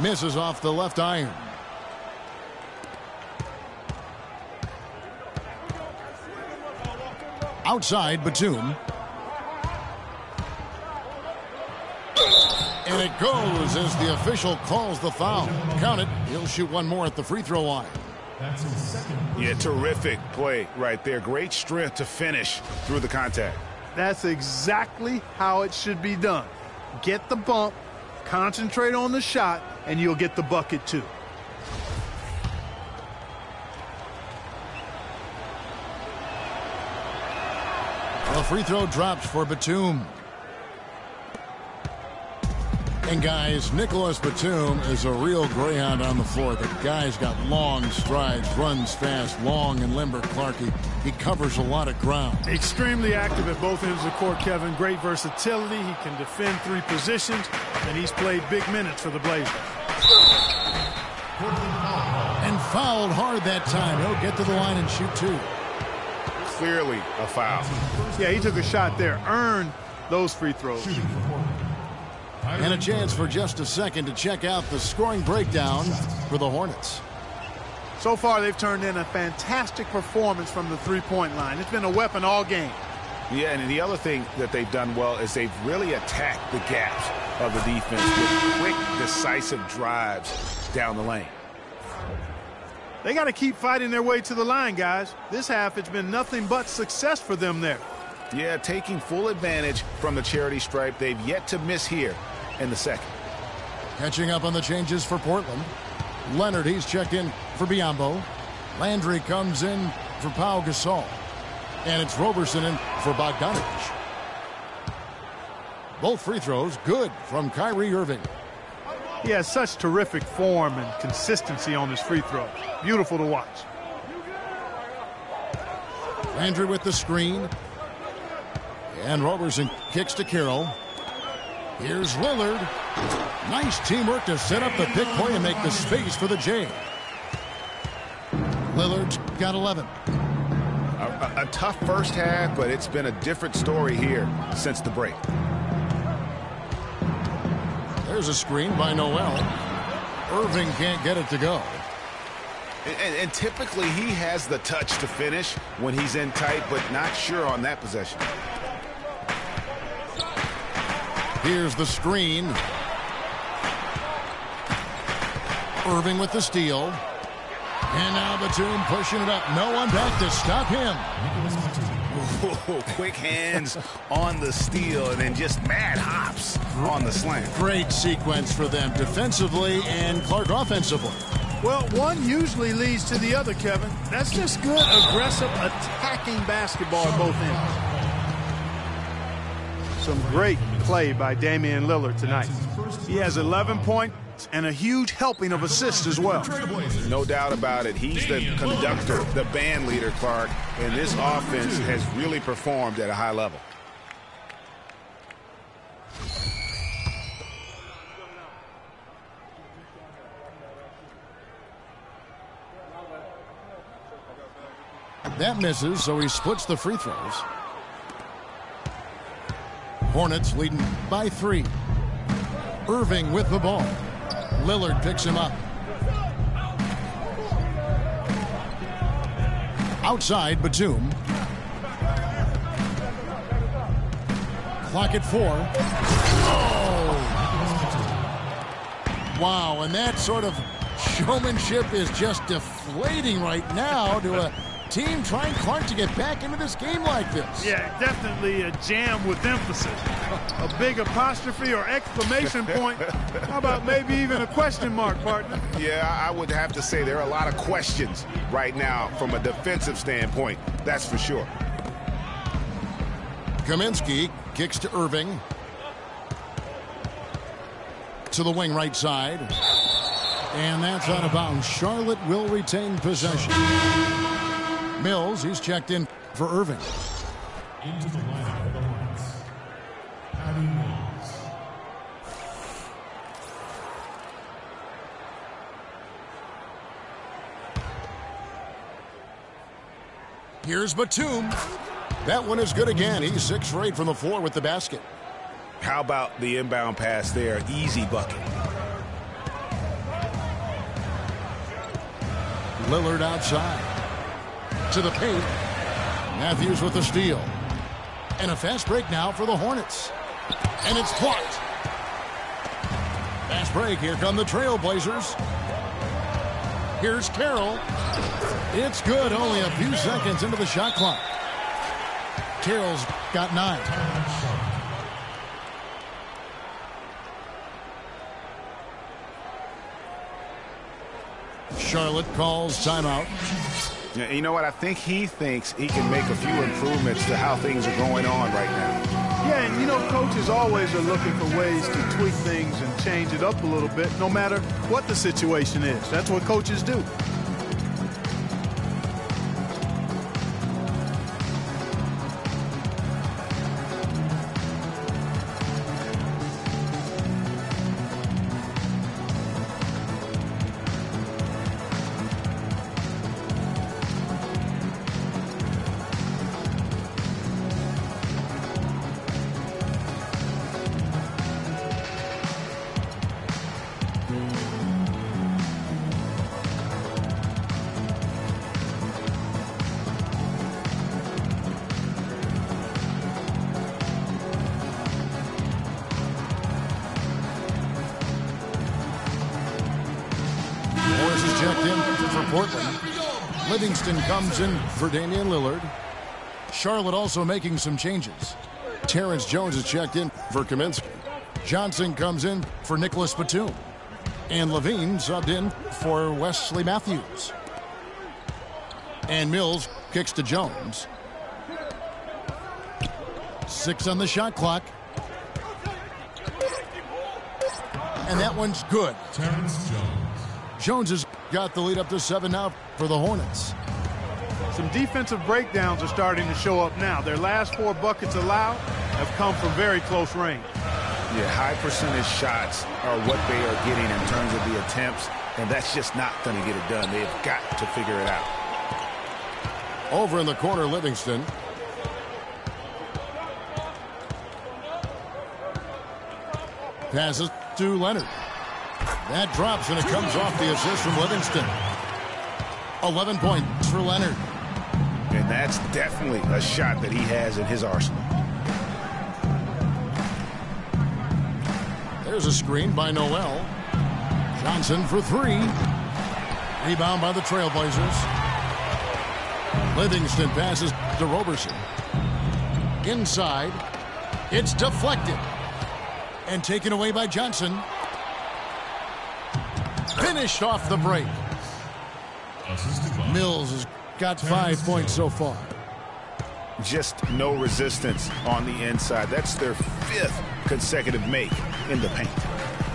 Misses off the left iron. Outside, Batum. And it goes as the official calls the foul. Count it. He'll shoot one more at the free throw line. That's his second. Yeah, terrific play right there. Great strength to finish through the contact. That's exactly how it should be done. Get the bump, concentrate on the shot, and you'll get the bucket too. The free throw drops for Batum. And guys, Nicholas Batum is a real greyhound on the floor. The guy's got long strides, runs fast, long and limber. Clark, he covers a lot of ground. Extremely active at both ends of the court, Kevin. Great versatility. He can defend 3 positions, and he's played big minutes for the Blazers. And fouled hard that time. He'll get to the line and shoot 2. Clearly a foul. Yeah, he took a shot there, earned those free throws. And a chance for just a second to check out the scoring breakdown for the Hornets. So far, they've turned in a fantastic performance from the three-point line. It's been a weapon all game. Yeah, and the other thing that they've done well is they've really attacked the gaps of the defense with quick, decisive drives down the lane. They got to keep fighting their way to the line, guys. This half, it's been nothing but success for them there. Yeah, taking full advantage from the charity stripe. They've yet to miss here in the second. Catching up on the changes for Portland. Leonard, he's checked in for Biyombo. Landry comes in for Pau Gasol. And it's Roberson in for Bogdanovich. Both free throws good from Kyrie Irving. He has such terrific form and consistency on his free throws. Beautiful to watch. Landry with the screen. And Roberson kicks to Carroll. Here's Lillard. Nice teamwork to set up the pick point and make the space for the J. Lillard's got 11. A tough first half, but it's been a different story here since the break. There's a screen by Noel. Irving can't get it to go. And typically he has the touch to finish when he's in tight, but not sure on that possession. Here's the screen. Irving with the steal. And now Batum pushing it up. No one back to stop him. Ooh, quick hands on the steal and then just mad hops on the slam. Great sequence for them defensively and Clark offensively. Well, one usually leads to the other, Kevin. That's just good, aggressive, attacking basketball at both ends. Some great play by Damian Lillard tonight. He has 11 points and a huge helping of assists as well. No doubt about it. He's the conductor, the band leader, Clark, and this offense has really performed at a high level. That misses, so he splits the free throws. Hornets leading by 3. Irving with the ball. Lillard picks him up. Outside, Batum. Clock at 4. Oh! Wow, and that sort of Showmanship is just deflating right now to a team trying hard to get back into this game like this. Yeah, definitely a jam with emphasis. A big apostrophe or exclamation point. How about maybe even a question mark, partner? Yeah, I would have to say there are a lot of questions right now from a defensive standpoint. That's for sure. Kaminsky kicks to Irving. To the wing right side. And that's out of bounds. Charlotte will retain possession. Mills, he's checked in for Irving. Into the lineup of the Hornets, Patty Mills. Here's Batum. That one is good again. He's 6 for 8 from the floor with the basket. How about the inbound pass there? Easy bucket. Lillard outside. To the paint. Matthews with the steal. And a fast break now for the Hornets. And it's blocked. Fast break. Here come the Trailblazers. Here's Carroll. It's good. Only a few seconds into the shot clock. Carroll's got 9. Charlotte calls timeout. Yeah, you know what? I think he thinks he can make a few improvements to how things are going on right now. Yeah, and you know, coaches always are looking for ways to tweak things and change it up a little bit, no matter what the situation is. That's what coaches do. Livingston comes in for Damian Lillard. Charlotte also making some changes. Terrence Jones is checked in for Kaminsky. Johnson comes in for Nicholas Batum. And Levine subbed in for Wesley Matthews. And Mills kicks to Jones. 6 on the shot clock. And that one's good. Terrence Jones. Jones has got the lead up to 7 now for the Hornets. Some defensive breakdowns are starting to show up now. Their last 4 buckets allowed have come from very close range. Yeah, high percentage shots are what they are getting in terms of the attempts, and that's just not going to get it done. They've got to figure it out. Over in the corner, Livingston. Passes to Leonard. That drops, and it comes off the assist from Livingston. 11 points for Leonard. And that's definitely a shot that he has in his arsenal. There's a screen by Noel. Johnson for 3. Rebound by the Trailblazers. Livingston passes to Roberson. Inside. It's deflected. And taken away by Johnson. Finished off the break. Mills has got 5 points so far. Just no resistance on the inside. That's their 5th consecutive make in the paint.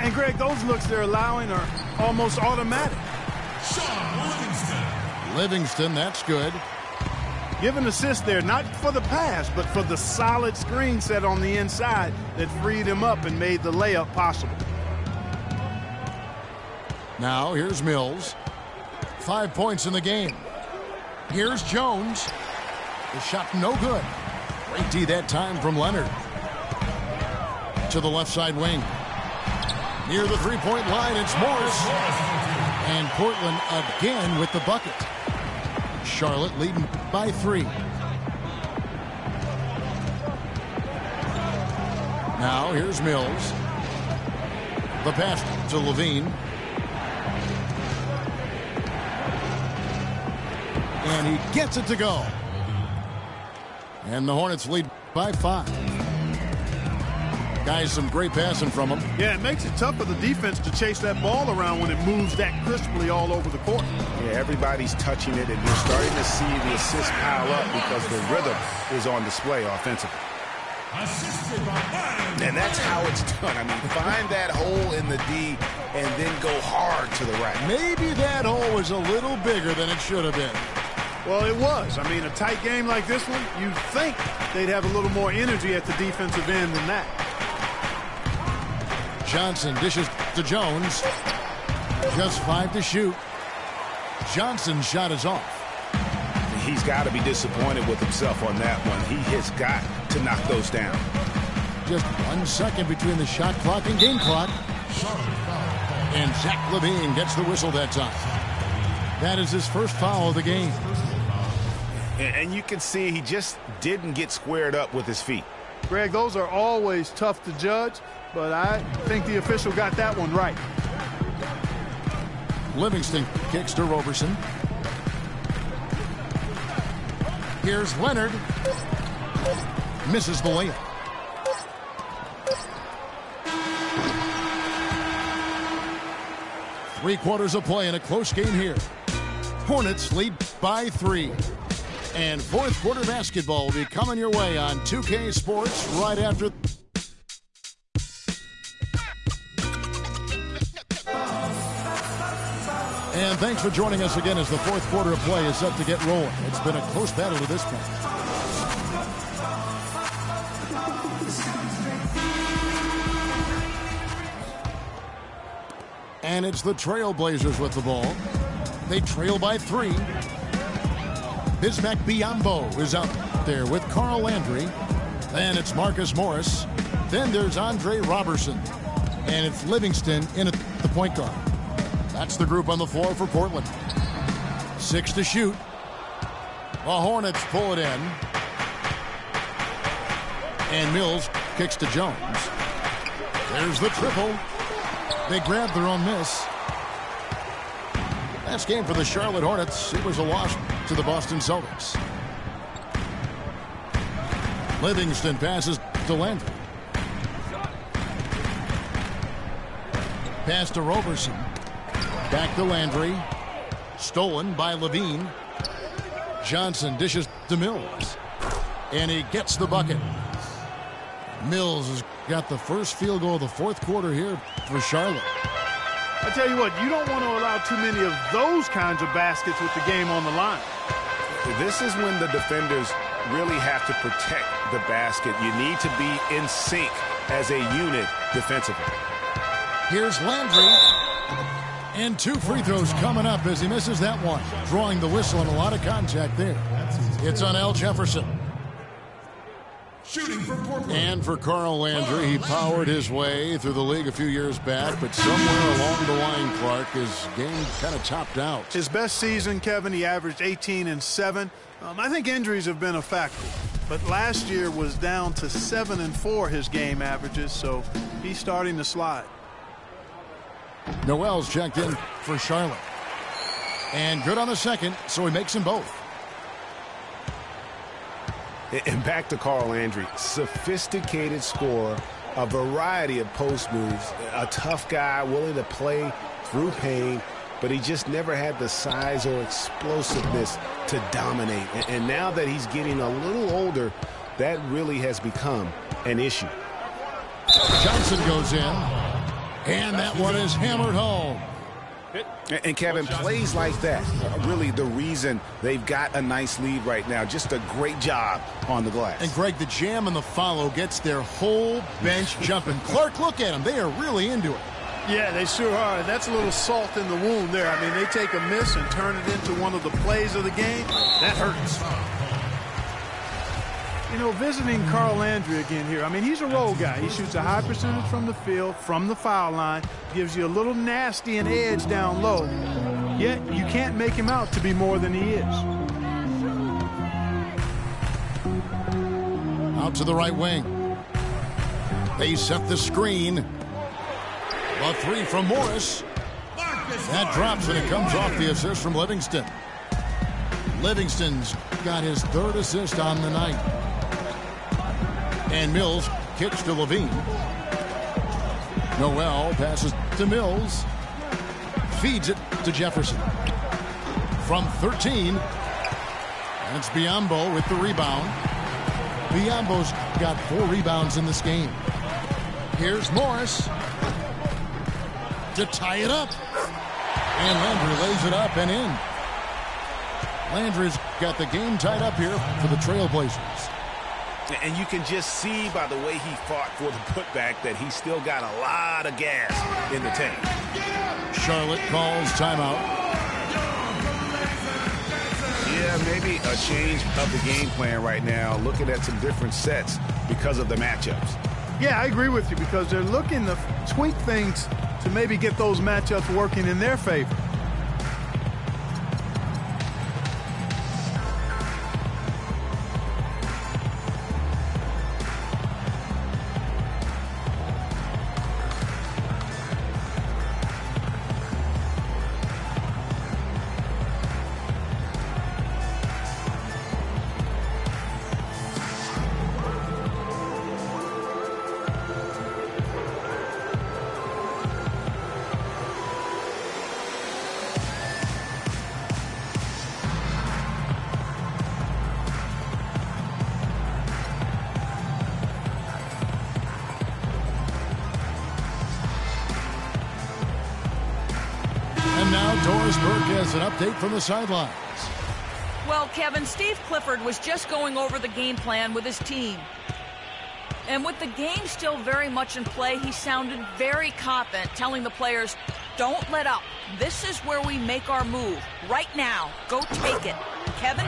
And Greg, those looks they're allowing are almost automatic. Livingston, that's good. Give an assist there, not for the pass, but for the solid screen set on the inside that freed him up and made the layup possible. Now, here's Mills. 5 points in the game. Here's Jones. The shot no good. Great D that time from Leonard. To the left side wing. Near the three-point line, it's Morris. And Portland again with the bucket. Charlotte leading by 3. Now, here's Mills. The pass to Levine. And he gets it to go. And the Hornets lead by 5. Guys, some great passing from him. Yeah, it makes it tough for the defense to chase that ball around when it moves that crisply all over the court. Yeah, everybody's touching it, and you're starting to see the assists pile up because the rhythm is on display offensively. And that's how it's done. I mean, find that hole in the D and then go hard to the right. Maybe that hole was a little bigger than it should have been. Well, it was. I mean, a tight game like this one, you'd think they'd have a little more energy at the defensive end than that. Johnson dishes to Jones. Just 5 to shoot. Johnson's shot is off. He's got to be disappointed with himself on that one. He has got to knock those down. Just 1 second between the shot clock and game clock. And Zach LaVine gets the whistle that time. That is his first foul of the game. And you can see he just didn't get squared up with his feet. Greg, those are always tough to judge, but I think the official got that one right. Livingston kicks to Roberson. Here's Leonard. Misses the layup. Three-quarters of play in a close game here. Hornets lead by 3. And fourth quarter basketball will be coming your way on 2K Sports right after. And thanks for joining us again as the fourth quarter of play is set to get rolling. It's been a close battle to this point. And it's the Trailblazers with the ball. They trail by 3. Bismack Biyombo is out there with Carl Landry. Then it's Marcus Morris. Then there's Andre Robertson. And it's Livingston in at the point guard. That's the group on the floor for Portland. 6 to shoot. The Hornets pull it in. And Mills kicks to Jones. There's the triple. They grab their own miss. Last game for the Charlotte Hornets, it was a loss to the Boston Celtics. Livingston passes to Landry. Pass to Roberson. Back to Landry. Stolen by LaVine. Johnson dishes to Mills. And he gets the bucket. Mills has got the first field goal of the fourth quarter here for Charlotte. I tell you what, you don't want to allow too many of those kinds of baskets with the game on the line. This is when the defenders really have to protect the basket. You need to be in sync as a unit defensively. Here's Landry. And 2 free throws coming up as he misses that one. Drawing the whistle and a lot of contact there. It's on Al Jefferson. Shooting for Portland. And for Carl Landry, he powered his way through the league a few years back, but somewhere along the line, Clark, his game kind of topped out. His best season, Kevin, he averaged 18 and 7. I think injuries have been a factor, but last year was down to 7 and 4 his game averages, so he's starting to slide. Noel's checked in for Charlotte. And good on the second, so he makes them both. And back to Carl Landry, sophisticated scorer, a variety of post moves, a tough guy willing to play through pain, but he just never had the size or explosiveness to dominate. And now that he's getting a little older, that really has become an issue. Johnson goes in, and that one is hammered home. And Kevin, plays like that are really the reason they've got a nice lead right now. Just a great job on the glass. And Greg, the jam and the follow gets their whole bench jumping. Clark, look at them. They are really into it. Yeah, they sure are. That's a little salt in the wound there. I mean, they take a miss and turn it into one of the plays of the game. That hurts. You know, visiting Carl Landry again here. I mean, he's a role guy. He shoots a high percentage from the field, from the foul line, gives you a little nasty and edge down low. Yet, you can't make him out to be more than he is. Out to the right wing. They set the screen. A 3 from Morris. That drops and it comes off the assist from Livingston. Livingston's got his 3rd assist on the night. And Mills kicks to Levine. Noel passes to Mills. Feeds it to Jefferson. From 13, and it's Biyombo with the rebound. Biyombo's got 4 rebounds in this game. Here's Morris to tie it up. And Landry lays it up and in. Landry's got the game tied up here for the Trailblazers. And you can just see by the way he fought for the putback that he's still got a lot of gas in the tank. Charlotte calls timeout. Yeah, maybe a change of the game plan right now, looking at some different sets because of the matchups. Yeah, I agree with you because they're looking to tweak things to maybe get those matchups working in their favor. An update from the sidelines. Well, Kevin, Steve Clifford was just going over the game plan with his team. And with the game still very much in play, he sounded very confident, telling the players, don't let up. This is where we make our move. Right now. Go take it. Kevin?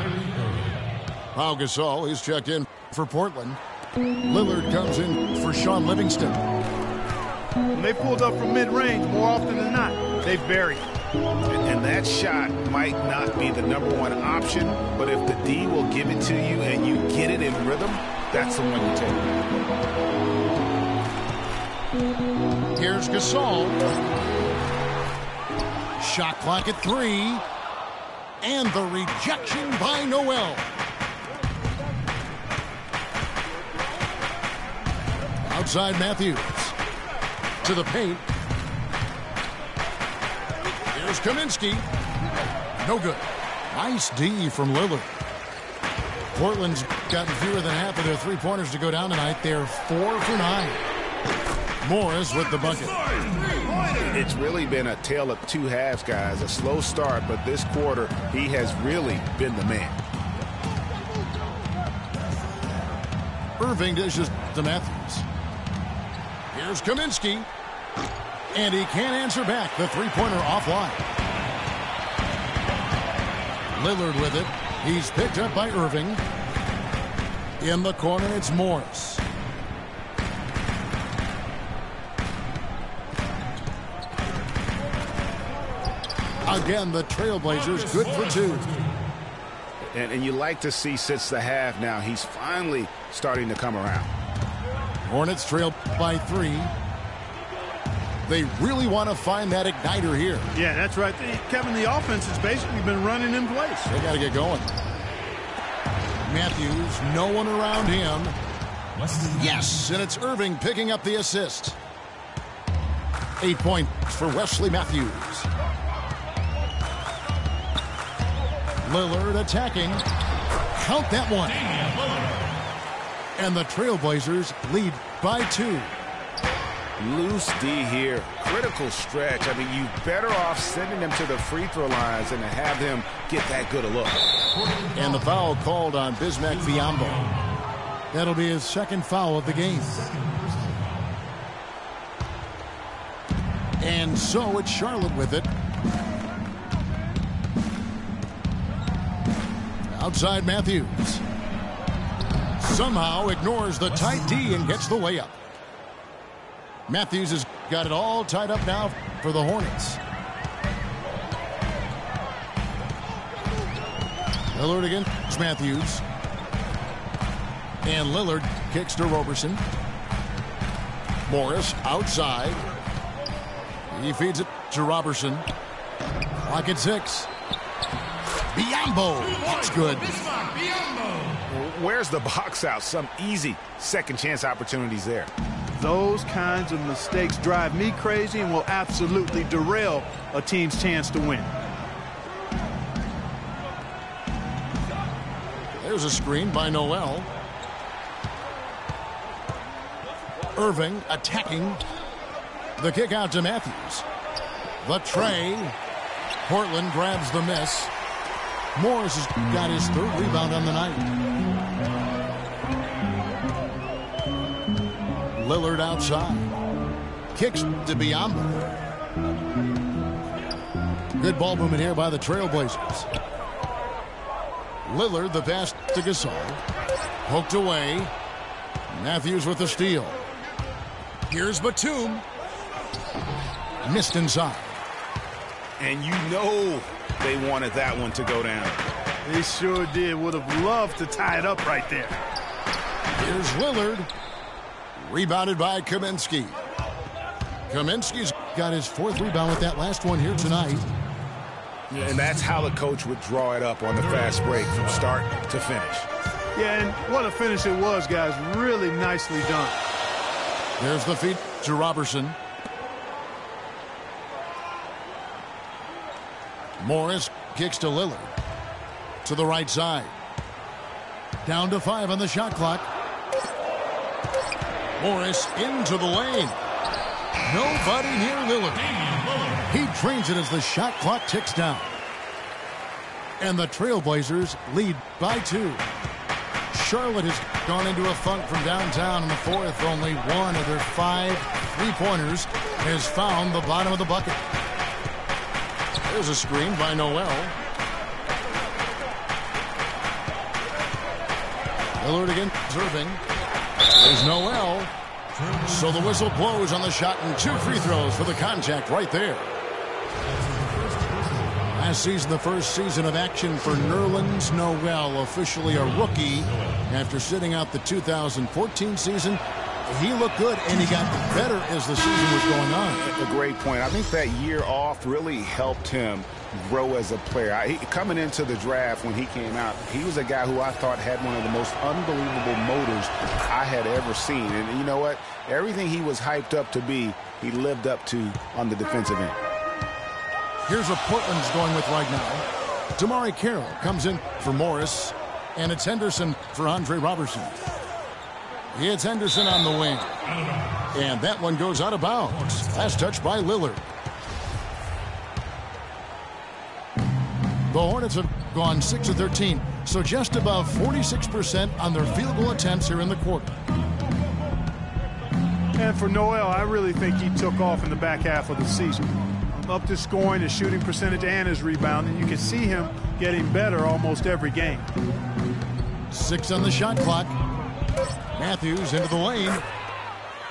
Pau Gasol, he's checked in for Portland. Lillard comes in for Sean Livingston. When they pulled up from mid-range, more often than not, they buried. And that shot might not be the #1 option, but if the D will give it to you and you get it in rhythm, that's the one you take. Here's Gasol. Shot clock at 3. And the rejection by Noel. Outside Matthews. To the paint. Here's Kaminsky. No good. Nice D from Lillard. Portland's gotten fewer than half of their three-pointers to go down tonight. They're 4 for 9. Morris with the bucket. It's really been a tale of two halves, guys. A slow start, but this quarter, he has really been the man. Irving dishes to Matthews. Here's Kaminsky. And he can't answer back. The three-pointer offline. Lillard with it. He's picked up by Irving. In the corner, it's Morris. Again, the Trailblazers good for 2. And you like to see since the half now, he's finally starting to come around. Hornets trail by 3. They really want to find that igniter here. Yeah, that's right. Kevin, the offense has basically been running in place. They got to get going. Matthews, no one around him. Yes, and it's Irving picking up the assist. 8 points for Wesley Matthews. Lillard attacking. Count that one. And the Trailblazers lead by 2. Loose D here. Critical stretch. I mean, you better off sending them to the free throw lines than to have them get that good a look. And the foul called on Bismack Biyombo. That'll be his second foul of the game. And so it's Charlotte with it. Outside Matthews. Somehow ignores the tight D and gets the layup. Matthews has got it all tied up now for the Hornets. Lillard against Matthews. And Lillard kicks to Roberson. Morris outside. He feeds it to Roberson. Clock at 6. Biombo. That's good. Where's the box out? Some easy second chance opportunities there. Those kinds of mistakes drive me crazy and will absolutely derail a team's chance to win. There's a screen by Noel. Irving attacking. The kick out to Matthews. The tray. Portland grabs the miss. Morris has got his third rebound on the night. Lillard outside. Kicks to Biombo. Good ball movement here by the Trailblazers. Lillard, the pass to Gasol. Poked away. Matthews with the steal. Here's Batum. Missed inside. And you know they wanted that one to go down. They sure did. Would have loved to tie it up right there. Here's Lillard. Rebounded by Kaminsky. Kaminsky's got his fourth rebound with that last one here tonight. And that's how the coach would draw it up on the fast break from start to finish. Yeah, and what a finish it was, guys. Really nicely done. There's the feed to Robertson. Morris kicks to Lillard. To the right side. Down to 5 on the shot clock. Morris into the lane. Nobody near Lillard. He drains it as the shot clock ticks down. And the Trailblazers lead by 2. Charlotte has gone into a funk from downtown in the fourth. Only one of their 5 3-pointers has found the bottom of the bucket. There's a screen by Noel. Lillard against Irving. There's Noel. So the whistle blows on the shot and 2 free throws for the contact right there. Last season, the first season of action for Nerlens Noel, officially a rookie after sitting out the 2014 season. He looked good, and he got better as the season was going on. A great point. I think that year off really helped him grow as a player. Coming into the draft when he came out, he was a guy who I thought had one of the most unbelievable motors I had ever seen. And you know what? Everything he was hyped up to be, he lived up to on the defensive end. Here's what Portland's going with right now. Damari Carroll comes in for Morris, and it's Henderson for Andre Robertson. It's Henderson on the wing. And that one goes out of bounds. Last touch by Lillard. The Hornets have gone 6 of 13, so just above 46% on their field goal attempts here in the quarter. And for Noel, I really think he took off in the back half of the season. Up to scoring, his shooting percentage, and his rebounding. You can see him getting better almost every game. 6 on the shot clock. Matthews into the lane.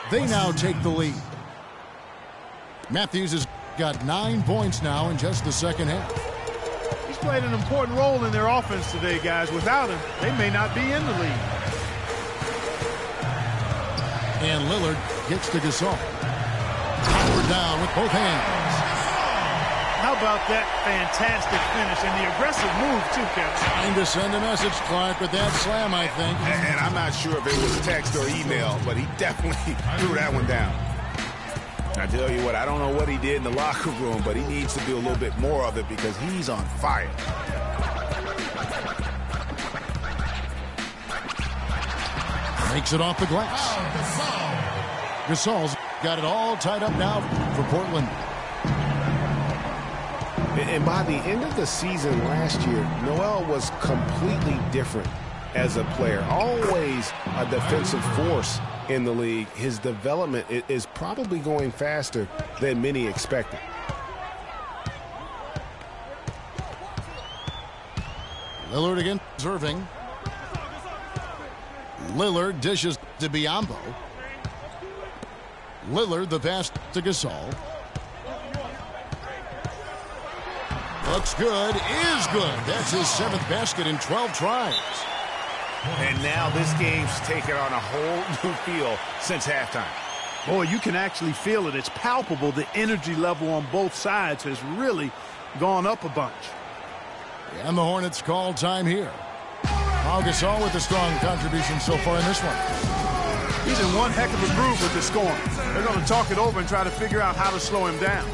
They now take the lead. Matthews has got 9 points now in just the second half. He's played an important role in their offense today, guys. Without him, they may not be in the lead. And Lillard gets to Gasol. Powered down with both hands. How about that fantastic finish and the aggressive move, too, Kevin? Trying to send a message, Clark, with that slam, I think. And I'm not sure if it was text or email, but he definitely threw that one down. I tell you what, I don't know what he did in the locker room, but he needs to do a little bit more of it because he's on fire. Makes it off the glass. Gasol's got it all tied up now for Portland. And by the end of the season last year, Noel was completely different as a player. Always a defensive force in the league. His development is probably going faster than many expected. Lillard against Irving. Lillard dishes to Biombo. Lillard the pass to Gasol. Looks good, is good. That's his 7th basket in 12 tries. And now this game's taken on a whole new feel since halftime. Boy, you can actually feel it. It's palpable. The energy level on both sides has really gone up a bunch. And the Hornets call time here. Pau Gasol with a strong contribution so far in this one. He's in one heck of a groove with the scoring. They're going to talk it over and try to figure out how to slow him down.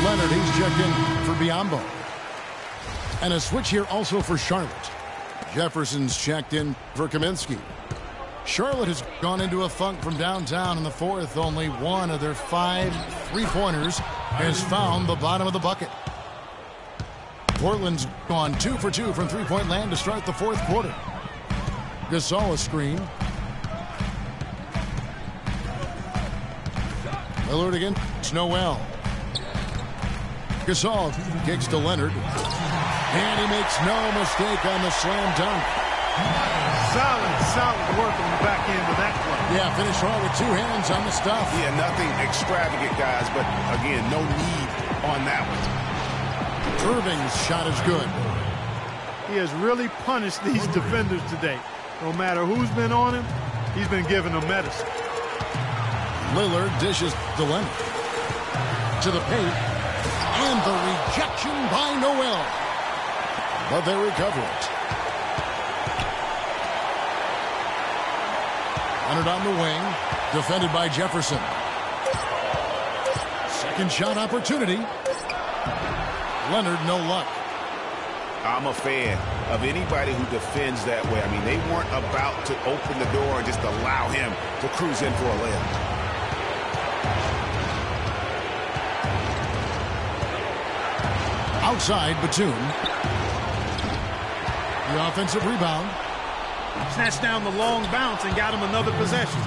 Leonard, he's checked in for Biyombo. And a switch here also for Charlotte. Jefferson's checked in for Kaminsky. Charlotte has gone into a funk from downtown in the fourth. Only one of their 5 3-pointers has found the bottom of the bucket. Portland's gone 2 for 2 from three-point land to start the fourth quarter. Gasol a screen. Lillard against Noel. Gasol kicks to Leonard. And he makes no mistake on the slam dunk. Solid work on the back end of that play. Yeah, finished hard with 2 hands on the stuff. Yeah, nothing extravagant, guys, but again, no need on that one. Irving's shot is good. He has really punished these defenders today. No matter who's been on him, he's been giving them medicine. Lillard dishes to Leonard. To the paint. And the rejection by Noel. But they recover it. Leonard on the wing. Defended by Jefferson. Second shot opportunity. Leonard, no luck. I'm a fan of anybody who defends that way. I mean, they weren't about to open the door and just allow him to cruise in for a layup. Outside, Batum. The offensive rebound. Snatched down the long bounce and got him another possession.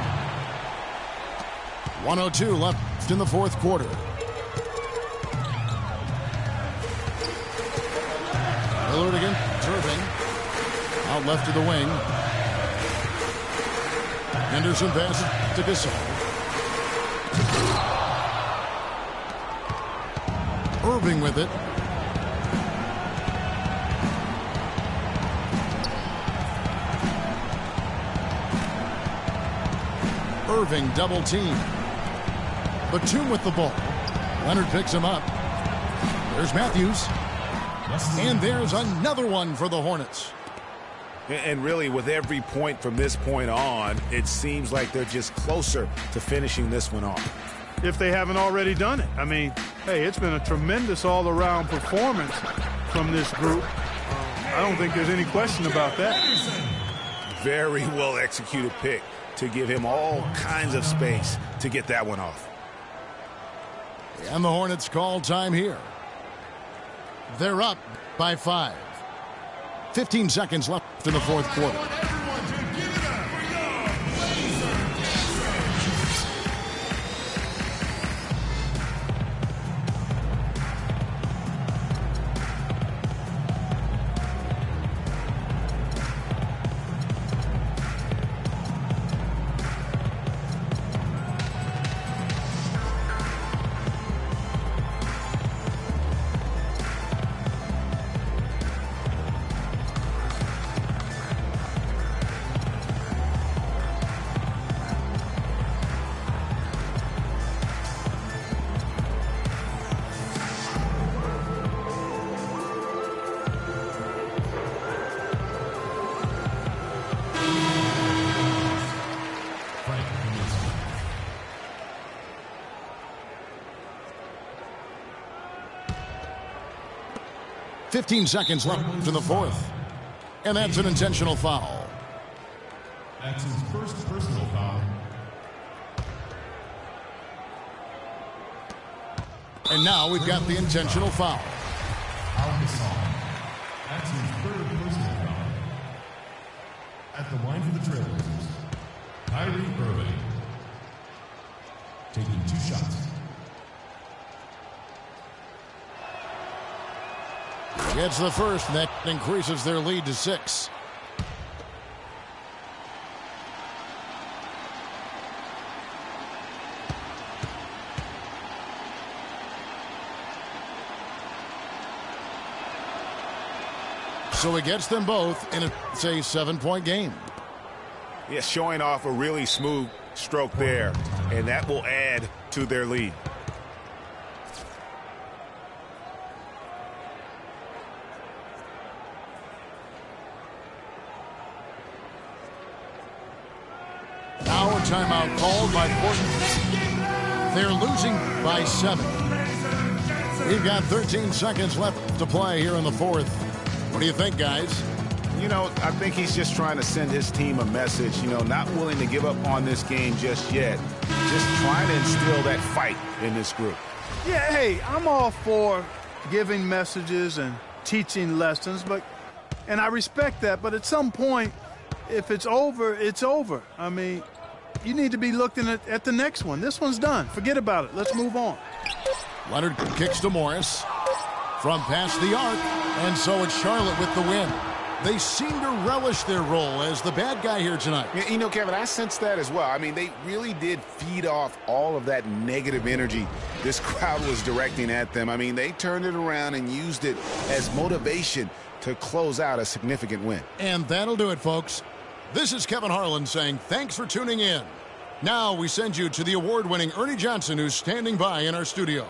1:02 left in the fourth quarter. Lillard against Irving. Out left to the wing. Henderson passes to Gasol. Irving with it. Irving double team. Batum with the ball. Leonard picks him up. There's Matthews. And there's another one for the Hornets. And really, with every point from this point on, it seems like they're just closer to finishing this one off. If they haven't already done it. I mean, hey, it's been a tremendous all-around performance from this group. I don't think there's any question about that. Very well executed pick to give him all kinds of space to get that one off. And the Hornets call time here. They're up by 5. 15 seconds left in the fourth quarter. 15 seconds left in the fourth. And that's an intentional foul. That's his first personal foul. And now we've got the intentional foul. That's his third personal foul. At the line for the Trailblazers, Kyrie Irving. Taking 2 shots. Gets the first, and that increases their lead to 6. So it gets them both in a, say, 7-point game. Yeah, showing off a really smooth stroke there, and that will add to their lead. Now a timeout called by Portland. They're losing by 7. We've got 13 seconds left to play here in the fourth. What do you think, guys? You know, I think he's just trying to send his team a message, you know, not willing to give up on this game just yet. Just trying to instill that fight in this group. Yeah, hey, I'm all for giving messages and teaching lessons, and I respect that, but at some point, if it's over, it's over. I mean, you need to be looking at the next one. This one's done. Forget about it. Let's move on. Leonard kicks to Morris from past the arc, and so it's Charlotte with the win. They seem to relish their role as the bad guy here tonight. You know, Kevin, I sense that as well. I mean, they really did feed off all of that negative energy this crowd was directing at them. I mean, they turned it around and used it as motivation to close out a significant win. And that'll do it, folks. This is Kevin Harlan saying thanks for tuning in. Now we send you to the award-winning Ernie Johnson, who's standing by in our studio.